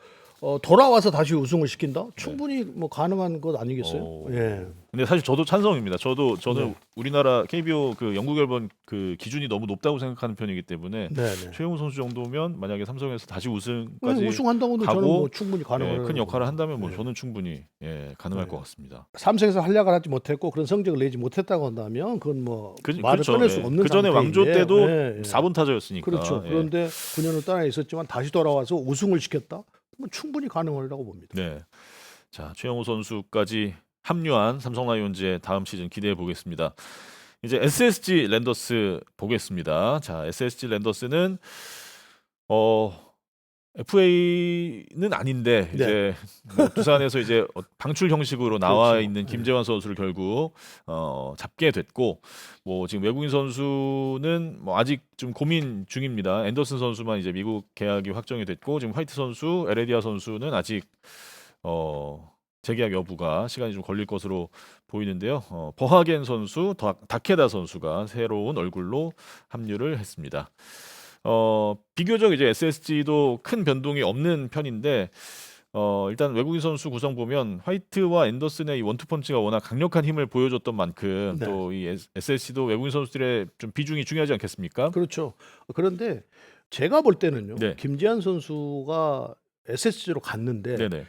돌아와서 다시 우승을 시킨다? 충분히 뭐 가능한 것 아니겠어요? 오. 예. 근데 사실 저도 찬성입니다. 저는 네. 우리나라 KBO 그 영구 결번 그 기준이 너무 높다고 생각하는 편이기 때문에 네, 네. 최용호 선수 정도면 만약에 삼성에서 다시 우승까지 우승한다고도 저는 가고, 뭐 충분히 가능해요. 큰 역할을 한다면 뭐 네. 저는 충분히 가능할 네. 것 같습니다. 삼성에서 활약을 하지 못했고 그런 성적을 내지 못했다고 한다면 그건 뭐 말을 꺼낼 수 없는 그 전에 상태인데. 왕조 때도 예, 예. 4번 타자였으니까. 그렇죠. 그런데 9년을 떠나 있었지만 다시 돌아와서 우승을 시켰다? 뭐 충분히 가능하다고 봅니다. 네. 자, 최영호 선수까지 합류한 삼성 라이온즈의 다음 시즌 기대해 보겠습니다. 이제 SSG 랜더스 보겠습니다. 자, SSG 랜더스는 FA는 아닌데 네. 이제 뭐 두산에서 이제 방출 형식으로 나와 그렇죠. 있는 김재환 선수를 결국 잡게 됐고, 뭐 지금 외국인 선수는 뭐 아직 좀 고민 중입니다. 앤더슨 선수만 이제 미국 계약이 확정이 됐고, 지금 화이트 선수, 에레디아 선수는 아직 재계약 여부가 시간이 좀 걸릴 것으로 보이는데요. 버하겐 선수, 다케다 선수가 새로운 얼굴로 합류를 했습니다. 비교적 이제 SSG도 큰 변동이 없는 편인데, 일단 외국인 선수 구성 보면 화이트와 앤더슨의 이 원투펀치가 워낙 강력한 힘을 보여줬던 만큼 네. 또 이 SSG도 외국인 선수들의 좀 비중이 중요하지 않겠습니까? 그렇죠. 그런데 제가 볼 때는요. 네. 김재환 선수가 SSG로 갔는데 네네.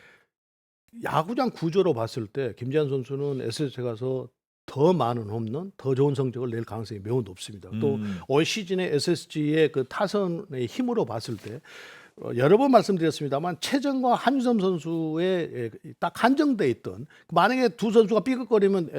야구장 구조로 봤을 때 김재환 선수는 SSG 가서 더 많은 홈런, 더 좋은 성적을 낼 가능성이 매우 높습니다. 또 올 시즌에 SSG의 그 타선의 힘으로 봤을 때 여러 번 말씀드렸습니다만 최정과 한유섬 선수의 딱 한정돼 있던, 만약에 두 선수가 삐걱거리면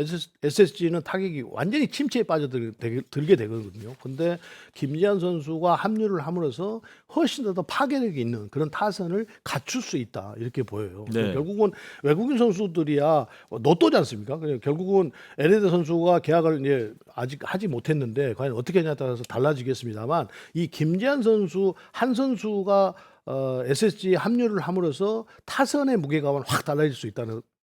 SSG는 타격이 완전히 침체에 빠져들게 되거든요. 근데 김재환 선수가 합류를 함으로써 훨씬 더 파괴력이 있는 그런 타선을 갖출 수 있다 이렇게 보여요. 네. 결국은 외국인 선수들이야 노또지 않습니까? 결국은 에레드 선수가 계약을 이제 아직 하지 못했는데 과연 어떻게 하냐에 따라서 달라지겠습니다만, 이 김재환 선수 한 선수가 SSG 합류를 함으로써 타선의 무게감은 확 달라질 수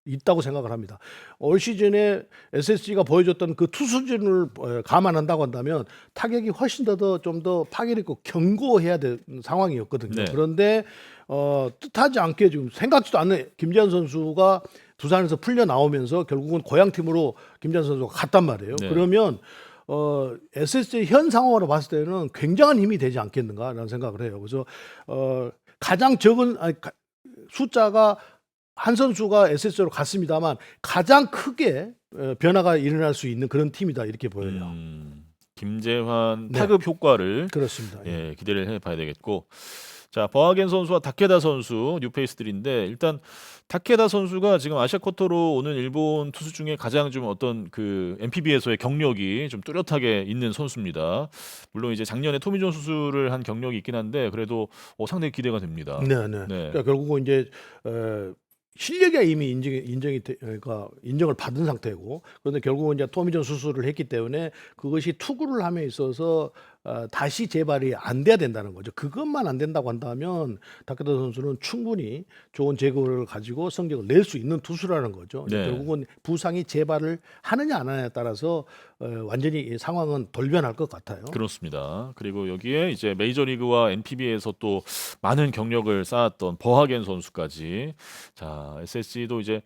있다고 생각을 합니다. 올 시즌에 SSG가 보여줬던 그 투수진을 감안한다고 한다면 타격이 훨씬 좀 더 파괴력 있고 견고해야 되는 상황이었거든요. 네. 그런데 뜻하지 않게 지금 생각지도 않는 김재환 선수가 두산에서 풀려 나오면서 결국은 고향팀으로 김재환 선수가 갔단 말이에요. 네. 그러면 SSG 현 상황으로 봤을 때는 굉장한 힘이 되지 않겠는가라는 생각을 해요. 그래서 가장 적은 숫자가 한 선수가 SSG로 갔습니다만 가장 크게 변화가 일어날 수 있는 그런 팀이다 이렇게 보여요. 김재환 네. 타급 효과를 그렇습니다. 기대를 해봐야 되겠고, 자, 버하겐 선수와 다케다 선수 뉴페이스들인데, 일단 다케다 선수가 지금 아시아 쿼터로 오는 일본 투수 중에 가장 좀 어떤 그 NPB에서의 경력이 좀 뚜렷하게 있는 선수입니다. 물론 이제 작년에 토미존 수술을 한 경력이 있긴 한데 그래도 상당히 기대가 됩니다. 네. 네. 그러니까 결국은 이제 실력이 이미 인정을 받은 상태고, 그런데 결국은 이제 토미존 수술을 했기 때문에 그것이 투구를 함에 있어서 다시 재발이 안 돼야 된다는 거죠. 그것만 안 된다고 한다면 다케다 선수는 충분히 좋은 제구를 가지고 성적을 낼 수 있는 투수라는 거죠. 네. 결국은 부상이 재발을 하느냐 안 하느냐에 따라서 완전히 이 상황은 돌변할 것 같아요. 그렇습니다. 그리고 여기에 이제 메이저리그와 NPB에서 또 많은 경력을 쌓았던 버하겐 선수까지. 자, SSG도 이제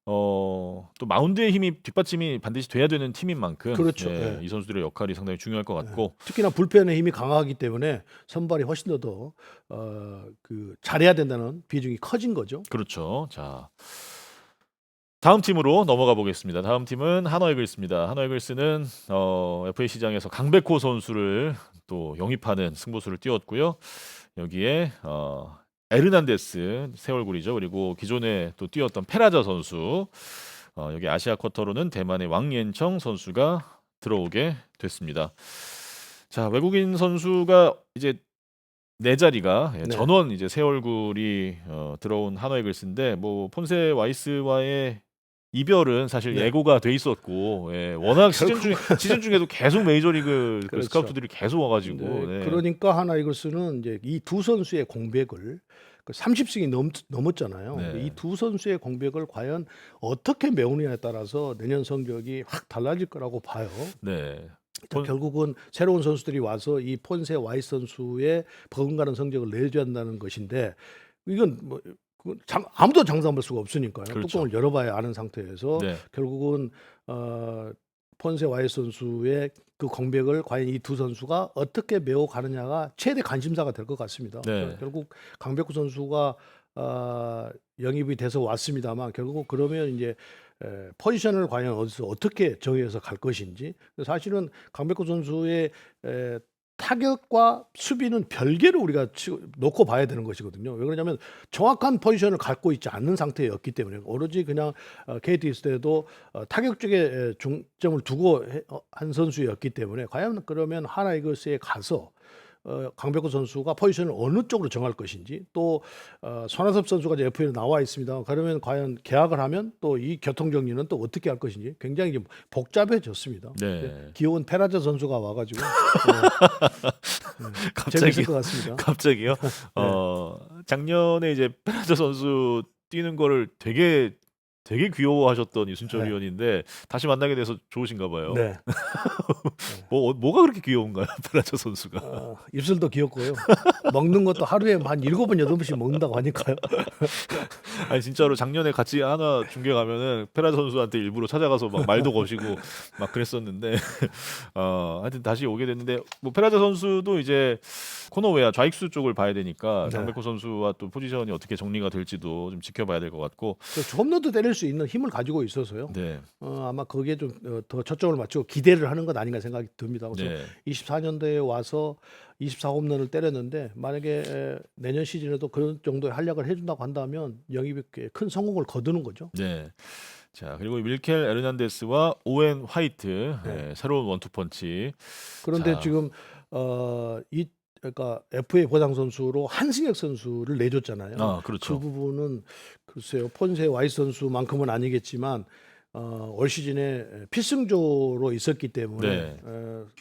또 마운드의 힘이 뒷받침이 반드시 돼야 되는 팀인 만큼, 그렇죠. 예. 이 선수들의 역할이 상당히 중요할 것 같고, 특히나 불펜의 힘이 강하기 때문에 선발이 훨씬 더 잘해야 된다는 비중이 커진 거죠. 그렇죠. 자, 다음 팀으로 넘어가 보겠습니다. 다음 팀은 한화이글스입니다. 한화이글스는 FA 시장에서 강백호 선수를 또 영입하는 승부수를 띄웠고요. 여기에 에르난데스 새 얼굴이죠. 그리고 기존에 또 뛰었던 페라자 선수, 여기 아시아 쿼터로는 대만의 왕옌청 선수가 들어오게 됐습니다. 자, 외국인 선수가 이제 네 자리가 네. 전원 이제 새 얼굴이 들어온 한화이글스인데 뭐 폰세 와이스와의 이별은 사실 네. 예고가 돼 있었고, 워낙 시즌 중에도 계속 메이저리그 그 그렇죠. 스카우트들이 계속 와가지고, 네, 그러니까 하나이글스는 이제 이 두 선수의 공백을 30승이 넘었잖아요. 네. 이 두 선수의 공백을 과연 어떻게 메우느냐에 따라서 내년 성적이 확 달라질 거라고 봐요. 네. 자, 결국은 새로운 선수들이 와서 이 폰세 와이스 선수의 버금가는 성적을 내줘야 한다는 것인데, 이건 뭐 아무도 장담할 수가 없으니까요. 그렇죠. 뚜껑을 열어봐야 아는 상태에서 네. 결국은 폰세 와이스 선수의 그 공백을 과연 이 두 선수가 어떻게 메워 가느냐가 최대 관심사가 될 것 같습니다. 네. 결국 강백호 선수가 영입이 돼서 왔습니다만, 결국 그러면 이제 포지션을 과연 어디서 어떻게 정해서 갈 것인지, 사실은 강백호 선수의 타격과 수비는 별개로 우리가 놓고 봐야 되는 것이거든요. 왜 그러냐면 정확한 포지션을 갖고 있지 않는 상태였기 때문에, 오로지 그냥 KT 있을 때도 타격 쪽에 중점을 두고 한 선수였기 때문에, 과연 그러면 하나이글스에 가서 강백호 선수가 포지션을 어느 쪽으로 정할 것인지, 또 손아섭 선수가 이제 FA로 나와 있습니다. 그러면 과연 계약을 하면 또 이 교통 정리는 또 어떻게 할 것인지 굉장히 좀 복잡해졌습니다. 네. 귀여운 페라자 선수가 와가지고 갑자기 재밌을 것 같습니다. 갑자기요? 작년에 이제 페라자 선수 뛰는 거를 되게 귀여워하셨던 이순철 네. 위원인데 다시 만나게 돼서 좋으신가 봐요. 네. 뭐가 그렇게 귀여운가요, 페라자 선수가? 입술도 귀엽고요. 먹는 것도 하루에 한 7번, 8번씩 먹는다고 하니까요. 아니 진짜로 작년에 같이 하나 중계 가면은 페라자 선수한테 일부러 찾아가서 막 말도 거시고 막 그랬었는데, 하여튼 다시 오게 됐는데, 뭐 페라자 선수도 이제 코너웨어 좌익수 쪽을 봐야 되니까 네. 강백호 선수와 또 포지션이 어떻게 정리가 될지도 좀 지켜봐야 될 것 같고. 홈런도 때릴 수 있는 힘을 가지고 있어서요. 네. 아마 거기에 좀 더 초점을 맞추고 기대를 하는 것 아닌가 생각이 듭니다. 그래서 네. 24년도에 와서 24홈런을 때렸는데, 만약에 내년 시즌에도 그런 정도의 활약을 해준다고 한다면 영입이 꽤 큰 성공을 거두는 거죠. 네. 자, 그리고 밀켈 에르난데스와 오웬 화이트, 네. 새로운 원투펀치. 그런데 자. 지금 그러니까 FA 보상 선수로 한승혁 선수를 내줬잖아요. 그 그렇죠. 부분은 글쎄요, 폰세 와이스 선수만큼은 아니겠지만 올 시즌에 필승조로 있었기 때문에 네.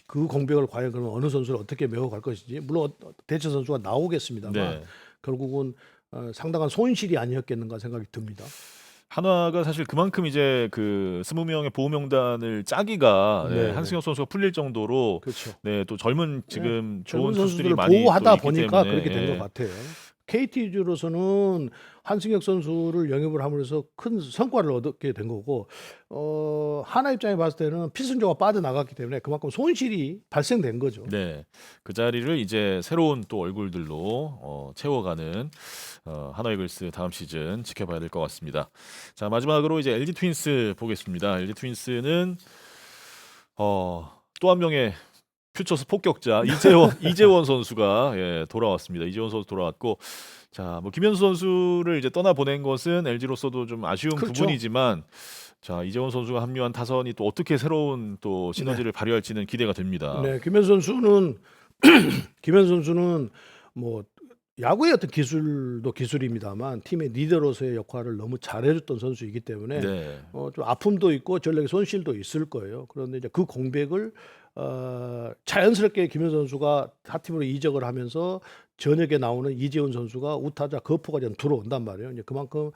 그 공백을 과연 그럼 어느 선수를 어떻게 메워갈 것인지, 물론 대체 선수가 나오겠습니다만 네. 결국은 상당한 손실이 아니었겠는가 생각이 듭니다. 한화가 사실 그만큼 이제 그 20명의 보호 명단을 짜기가, 네, 한승혁 선수가 풀릴 정도로, 그렇죠. 또 젊은 지금 좋은 젊은 투수들이 선수들을 많이 보호하다 또 있기 보니까 때문에, 그렇게 된 것 같아요. KT주로서는 한승혁 선수를 영입을 함으로써 큰 성과를 얻게 된 거고, 하나 입장에 봤을 때는 필승조가 빠져나갔기 때문에 그만큼 손실이 발생된 거죠. 네, 그 자리를 이제 새로운 또 얼굴들로 채워가는 한화이글스 다음 시즌 지켜봐야 될 것 같습니다. 자, 마지막으로 이제 LG 트윈스 보겠습니다. LG 트윈스는 또 한 명의 퓨처스 폭격자 이재원 선수가 돌아왔습니다. 이재원 선수 돌아왔고, 자, 뭐 김현수 선수를 이제 떠나 보낸 것은 LG로서도 좀 아쉬운 그렇죠. 부분이지만, 자, 이재원 선수가 합류한 타선이 또 어떻게 새로운 또 시너지를 발휘할지는 기대가 됩니다. 네, 김현수 선수는 뭐 야구의 어떤 기술도 기술입니다만 팀의 리더로서의 역할을 너무 잘해줬던 선수이기 때문에 네. 좀 아픔도 있고 전력의 손실도 있을 거예요. 그런데 이제 그 공백을 자연스럽게 김현수 선수가 타팀으로 이적을 하면서 저녁에 나오는 이재훈 선수가 우타자 거포가 좀 들어온단 말이에요. 이제 그만큼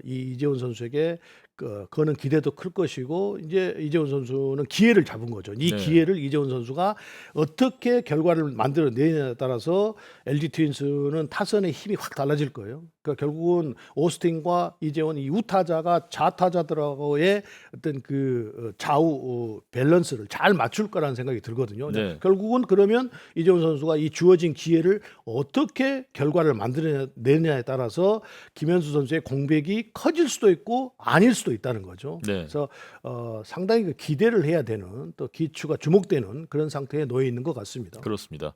이 이재훈 선수에게 그거는 기대도 클 것이고, 이제 이재훈 선수는 기회를 잡은 거죠. 이 네. 기회를 이재훈 선수가 어떻게 결과를 만들어내냐에 따라서 LG 트윈스는 타선의 힘이 확 달라질 거예요. 그러니까 결국은 오스틴과 이재원 이 우타자가 좌타자들하고의 어떤 그 좌우 밸런스를 잘 맞출 거라는 생각이 들거든요. 네. 결국은 그러면 이재원 선수가 이 주어진 기회를 어떻게 결과를 만들어내느냐에 따라서 김현수 선수의 공백이 커질 수도 있고 아닐 수도 있다는 거죠. 네. 그래서 상당히 그 기대를 해야 되는 또 기추가 주목되는 그런 상태에 놓여 있는 것 같습니다. 그렇습니다.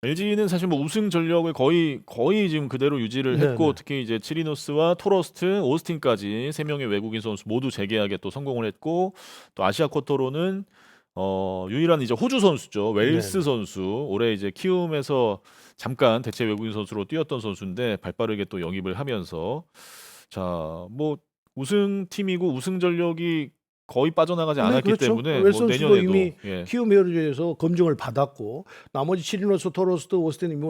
LG는 사실 뭐 우승 전력을 거의 지금 그대로 유지를 했고 네네. 특히 이제 치리노스와 토러스트, 오스틴까지 세 명의 외국인 선수 모두 재계약에 또 성공을 했고 또 아시아 쿼터로는 유일한 이제 호주 선수죠. 웰스 네네. 선수 올해 이제 키움에서 잠깐 대체 외국인 선수로 뛰었던 선수인데 발빠르게 또 영입을 하면서 자, 뭐 우승 팀이고 우승 전력이 거의 빠져나가지 네, 않았기 그렇죠. 때문에 웰 뭐 선수도 내년에도 이미 예. 키움 히어로즈에서 검증을 받았고 나머지 치리노스, 토로스트, 오스틴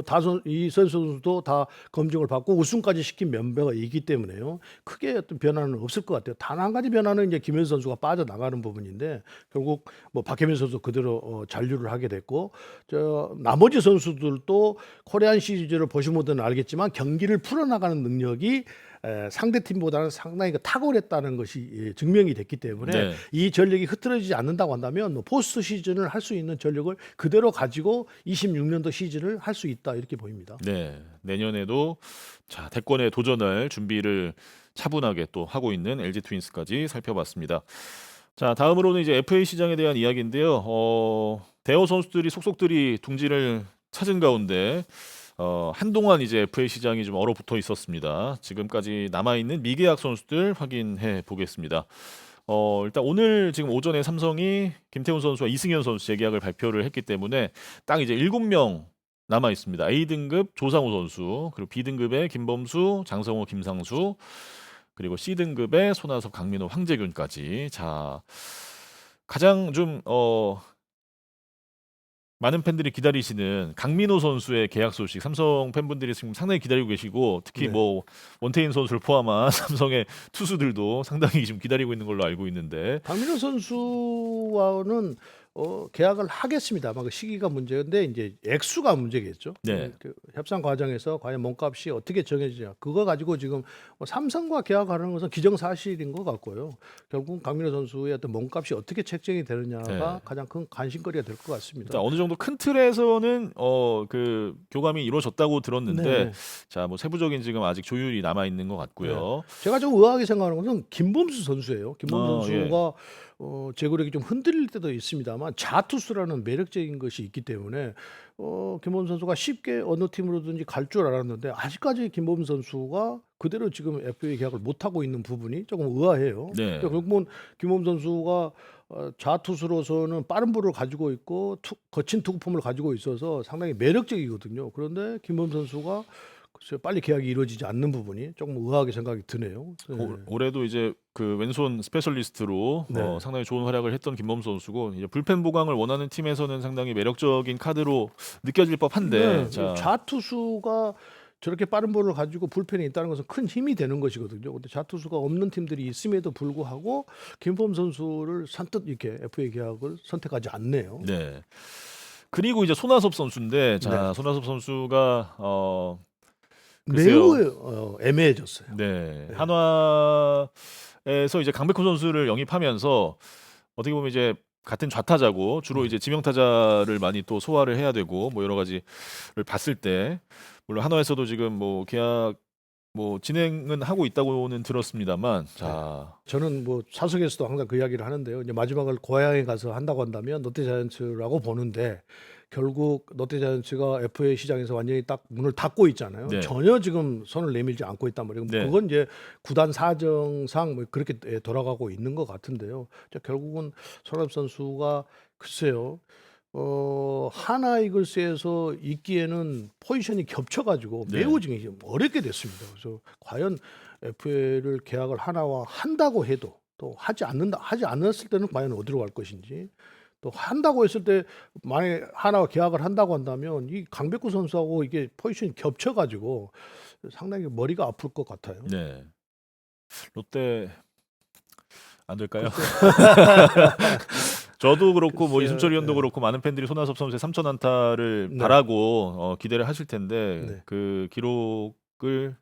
이 선수도 다 검증을 받고 우승까지 시킨 멤버가 있기 때문에요. 크게 어떤 변화는 없을 것 같아요. 단 한 가지 변화는 이제 김현수 선수가 빠져나가는 부분인데 결국 뭐 박혜민 선수 그대로 잔류를 하게 됐고 나머지 선수들도 코리안 시리즈를 보신 분들은 알겠지만 경기를 풀어나가는 능력이 상대 팀보다는 상당히 탁월했다는 것이 증명이 됐기 때문에 네. 이 전력이 흐트러지지 않는다고 한다면 뭐 포스트 시즌을 할 수 있는 전력을 그대로 가지고 26년도 시즌을 할 수 있다 이렇게 보입니다. 네, 내년에도 자 대권에 도전할 준비를 차분하게 또 하고 있는 LG 트윈스까지 살펴봤습니다. 자 다음으로는 이제 FA 시장에 대한 이야기인데요. 대호 선수들이 속속들이 둥지를 찾은 가운데 한동안 이제 FA 시장이 좀 얼어붙어 있었습니다. 지금까지 남아 있는 미계약 선수들 확인해 보겠습니다. 일단 오늘 지금 오전에 삼성이 김태훈 선수와 이승현 선수 재계약을 발표를 했기 때문에 딱 이제 7명 남아 있습니다. A등급 조상우 선수, 그리고 B등급의 김범수, 장성호, 김상수, 그리고 C등급의 손아섭, 강민호, 황재균까지. 자, 가장 좀 많은 팬들이 기다리시는 강민호 선수의 계약 소식, 삼성 팬분들이 지금 상당히 기다리고 계시고 특히 네. 뭐 원태인 선수를 포함한 삼성의 투수들도 상당히 지금 기다리고 있는 걸로 알고 있는데 강민호 선수와는 계약을 하겠습니다. 아마 그 시기가 문제인데 이제 액수가 문제겠죠. 네. 그 협상 과정에서 과연 몸값이 어떻게 정해지냐 그거 가지고 지금 뭐 삼성과 계약하는 것은 기정사실인 것 같고요. 결국 강민호 선수의 어떤 몸값이 어떻게 책정이 되느냐가 네. 가장 큰 관심거리가 될 것 같습니다. 일단 어느 정도 큰 틀에서는 그 교감이 이루어졌다고 들었는데 네. 자, 뭐 세부적인 지금 아직 조율이 남아 있는 것 같고요. 제가 좀 의아하게 생각하는 것은 김범수 선수예요. 김범수 예. 선수가 제구력이 좀 흔들릴 때도 있습니다만 자투수라는 매력적인 것이 있기 때문에 김범수 선수가 쉽게 어느 팀으로든지 갈 줄 알았는데 아직까지 김범수 선수가 그대로 지금 FA 계약을 못 하고 있는 부분이 조금 의아해요. 네. 결국은 김범수 선수가 좌투수로서는 빠른 볼을 가지고 있고 거친 투구폼을 가지고 있어서 상당히 매력적이거든요. 그런데 김범수 선수가 글쎄요, 빨리 계약이 이루어지지 않는 부분이 조금 의아하게 생각이 드네요. 네. 올해도 이제 그 왼손 스페셜리스트로 네. 상당히 좋은 활약을 했던 김범수 선수고 이제 불펜 보강을 원하는 팀에서는 상당히 매력적인 카드로 느껴질 법한데 네, 자, 좌투수가 저렇게 빠른 볼을 가지고 불펜에 있다는 것은 큰 힘이 되는 것이거든요. 근데 좌투수가 없는 팀들이 있음에도 불구하고 김범 선수를 선뜻 이렇게 FA 계약을 선택하지 않네요. 네. 그리고 이제 손아섭 선수인데 자, 네. 손아섭 선수가 글쎄요. 매우 애매해졌어요. 네. 네. 한화에서 이제 강백호 선수를 영입하면서 어떻게 보면 이제 같은 좌타자고 주로 이제 지명타자를 많이 또 소화를 해야 되고 뭐 여러 가지를 봤을 때 물론 한화에서도 지금 뭐 계약 뭐 진행은 하고 있다고는 들었습니다만 자, 저는 뭐 사석에서도 항상 그 이야기를 하는데요. 이제 마지막을 고향에 가서 한다고 한다면 롯데자이언츠라고 보는데 결국 롯데자이언츠가 FA 시장에서 완전히 딱 문을 닫고 있잖아요. 네. 전혀 지금 손을 내밀지 않고 있단 말이에요. 네. 그건 이제 구단 사정상 뭐 그렇게 돌아가고 있는 것 같은데요. 자, 결국은 손아섭 선수가 글쎄요. 하나 이글스에서 있기에는 포지션이 겹쳐가지고 네. 매우 지금 어렵게 됐습니다. 그래서 과연 FA를 계약을 하나와 한다고 해도 또 하지 않았을 때는 과연 어디로 갈 것인지 또 한다고 했을 때 만약에 하나와 계약을 한다고 한다면 이 강백호 선수하고 이게 포지션이 겹쳐가지고 상당히 머리가 아플 것 같아요. 네. 롯데 안 될까요? 저도 그렇고 뭐 글쎄요, 이승철 위원도 네. 그렇고 많은 팬들이 손아섭 선수의 3천 안타를 네. 바라고 기대를 하실 텐데 네. 그 기록을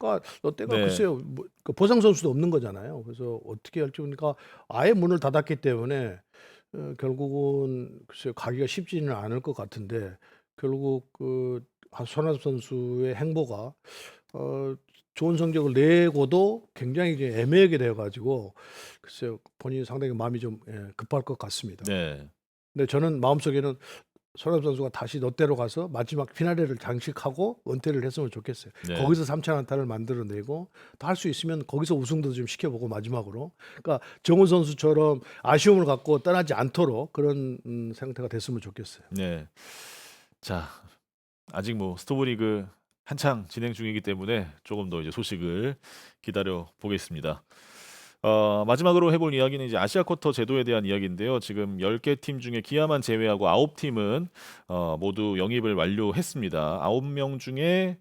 그러니까 롯데가 네. 글쎄요, 그 보상 선수도 없는 거잖아요. 그래서 어떻게 할지 보니까 아예 문을 닫았기 때문에 결국은 글쎄요, 가기가 쉽지는 않을 것 같은데 결국 그 손아섭 선수의 행보가 어, 좋은 성적을 내고도 굉장히 이제 애매하게 되어가지고 글쎄요, 본인이 상당히 마음이 좀 급할 것 같습니다. 네. 근데 저는 마음속에는 손아섭 선수가 다시 롯데로 가서 마지막 피나레를 장식하고 은퇴를 했으면 좋겠어요. 네. 거기서 3천 안타를 만들어내고 또 할 수 있으면 거기서 우승도 좀 시켜보고 마지막으로. 그러니까 정훈 선수처럼 아쉬움을 갖고 떠나지 않도록 그런 상태가 됐으면 좋겠어요. 네. 자, 아직 뭐 스토브리그 한창 진행 중이기 때문에 조금 더 이제 소식을 기다려 보겠습니다. 마지막으로 해볼 이야기는 이제 아시아 쿼터 제도에 대한 이야기인데요. 지금 10개 팀 중에 기아만 제외하고 9팀은 모두 영입을 완료했습니다. 9명 중에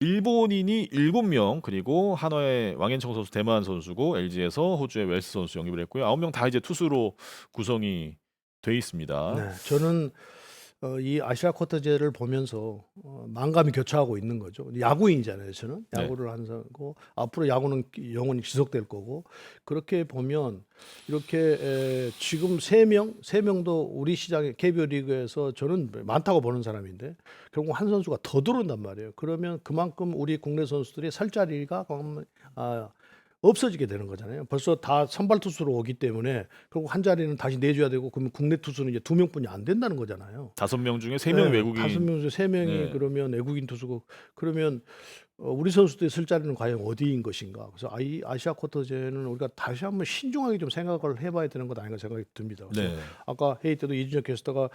일본인이 7명, 그리고 한화의 왕앤청 선수 대만 선수고 LG에서 호주의 웰스 선수 영입을 했고요. 9명 다 이제 투수로 구성이 돼 있습니다. 네, 저는 이 아시아 쿼터제를 보면서 만감이 교차하고 있는 거죠. 야구인이잖아요. 저는 네. 야구를 하는 사람이고 앞으로 야구는 영원히 지속될 거고 그렇게 보면 이렇게 지금 세 명도 우리 시장의 KBO 리그에서 저는 많다고 보는 사람인데 결국 한 선수가 더 들어온단 말이에요. 그러면 그만큼 우리 국내 선수들의 살 자리가 없어지게 되는 거잖아요. 벌써 다 선발 투수로 오기 때문에 결국 한 자리는 다시 내줘야 되고 그러면 국내 투수는 이제 2명뿐이 안 된다는 거잖아요. 5명 중에 3명 외국인. 5명 중 3명이 네. 그러면 외국인 투수고 그러면 우리 선수들의 쓸 자리는 과연 어디인 것인가. 그래서 이 아시아 쿼터제는 우리가 다시 한번 신중하게 좀 생각을 해봐야 되는 것 아닌가 생각이 듭니다. 그래서 네. 아까 회의 때도 이준혁 캐스터가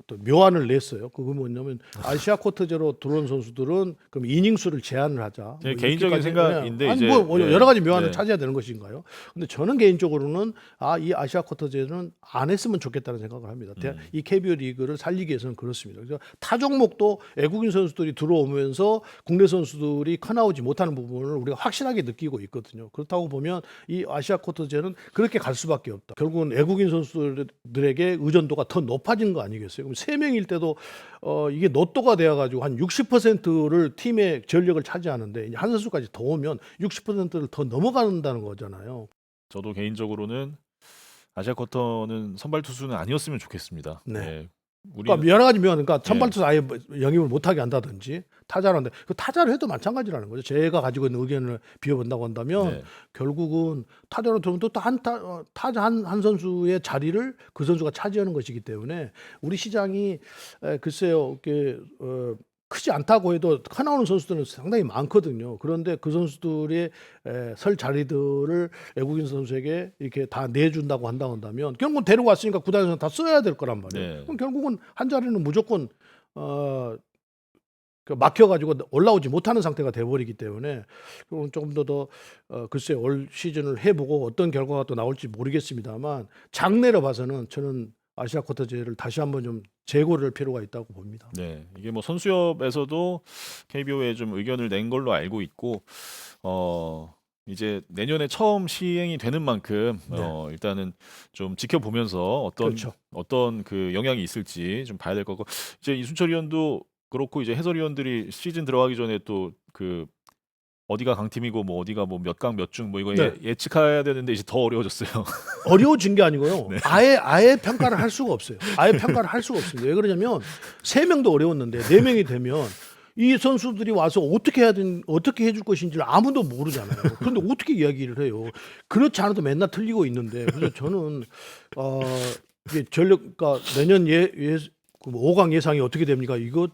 또 묘안을 냈어요. 그거 뭐냐면 아시아 쿼터제로 들어온 선수들은 그럼 이닝 수를 제한을 하자. 제 뭐 개인적인 이렇게까지, 생각인데 아니 이제 뭐 네. 여러 가지 묘안을 네. 찾아야 되는 것인가요? 근데 저는 개인적으로는 이 아시아 쿼터제는 안 했으면 좋겠다는 생각을 합니다. 이 KBO 리그를 살리기 위해서는 그렇습니다. 그래서 타 종목도 외국인 선수들이 들어오면서 국내 선수들이 커나오지 못하는 부분을 우리가 확실하게 느끼고 있거든요. 그렇다고 보면 이 아시아 쿼터제는 그렇게 갈 수밖에 없다. 결국은 외국인 선수들에게 의존도가 더 높아진 거 아니겠어요? 그럼 3명일 때도 이게 노또가 되어가지고 한 60%를 팀의 전력을 차지하는데 이제 한 선수까지 더 오면 60%를 더 넘어간다는 거잖아요. 저도 개인적으로는 아시아 쿼터는 선발 투수는 아니었으면 좋겠습니다. 네. 네. 그러니까 여러 가지 면 그러니까 선발 투수 아예 영입을 못하게 한다든지 타자는데 그 타자를 해도 마찬가지라는 거죠. 제가 가지고 있는 의견을 비워본다고 한다면 네. 결국은 타자로 들어오면 또 타자 한 선수의 자리를 그 선수가 차지하는 것이기 때문에 우리 시장이 글쎄요, 이렇게 크지 않다고 해도 커나오는 선수들은 상당히 많거든요. 그런데 그 선수들의 설 자리들을 외국인 선수에게 이렇게 다 내준다고 한다면 결국은 데려왔으니까 구단에서 다 써야 될 거란 말이에요. 네. 그럼 결국은 한 자리는 무조건 막혀가지고 올라오지 못하는 상태가 돼버리기 때문에 조금 더 글쎄 올 시즌을 해보고 어떤 결과가 또 나올지 모르겠습니다만 장내로 봐서는 저는 아시아 쿼터제를 다시 한번 좀 재고를 할 필요가 있다고 봅니다. 네, 이게 뭐 선수협에서도 KBO에 좀 의견을 낸 걸로 알고 있고, 이제 내년에 처음 시행이 되는 만큼 일단은 좀 지켜보면서 그렇죠. 어떤 그 영향이 있을지 좀 봐야 될 거고, 이제 이순철 위원도 그렇고 이제 해설위원들이 시즌 들어가기 전에 또 그 어디가 강팀이고 뭐 어디가 뭐 몇 강 몇 중 뭐 이거 네. 예측해야 되는데 이제 더 어려워졌어요. 어려워진 게 아니고요. 네. 아예 평가를 할 수가 없어요. 아예 평가를 할 수가 없습니다. 왜 그러냐면 3명도 어려웠는데 4명이 되면 이 선수들이 와서 어떻게 어떻게 해줄 것인지를 아무도 모르잖아요. 그런데 어떻게 이야기를 해요? 그렇지 않아도 맨날 틀리고 있는데 그래서 저는 이게 전력가 내년 5강 예상이 어떻게 됩니까? 이거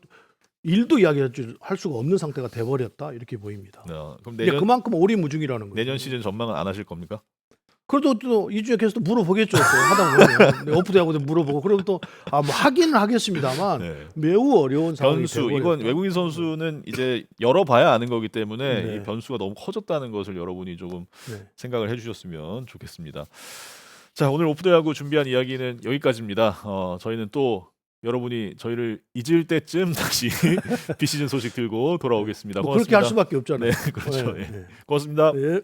일도 이야기할 수가 없는 상태가 돼버렸다 이렇게 보입니다. 그럼 이제 그만큼 오리무중이라는 거죠. 내년 시즌 전망은 안 하실 겁니까? 그래도 또 이준혁 캐스터 물어보겠죠. 또 하다 보면 네, 오프대하고도 물어보고 그리고 또 뭐 하기는 하겠습니다만 네. 매우 어려운 상황이 변수 돼버렸다. 이건 외국인 선수는 이제 열어봐야 아는 거기 때문에 네. 이 변수가 너무 커졌다는 것을 여러분이 조금 네. 생각을 해주셨으면 좋겠습니다. 자, 오늘 오프더야구 준비한 이야기는 여기까지입니다. 저희는 또 여러분이 저희를 잊을 때쯤 다시 비시즌 소식 들고 돌아오겠습니다. 뭐 고맙습니다. 그렇게 할 수밖에 없잖아요. 네, 그렇죠. 네, 예. 네. 고맙습니다. 네.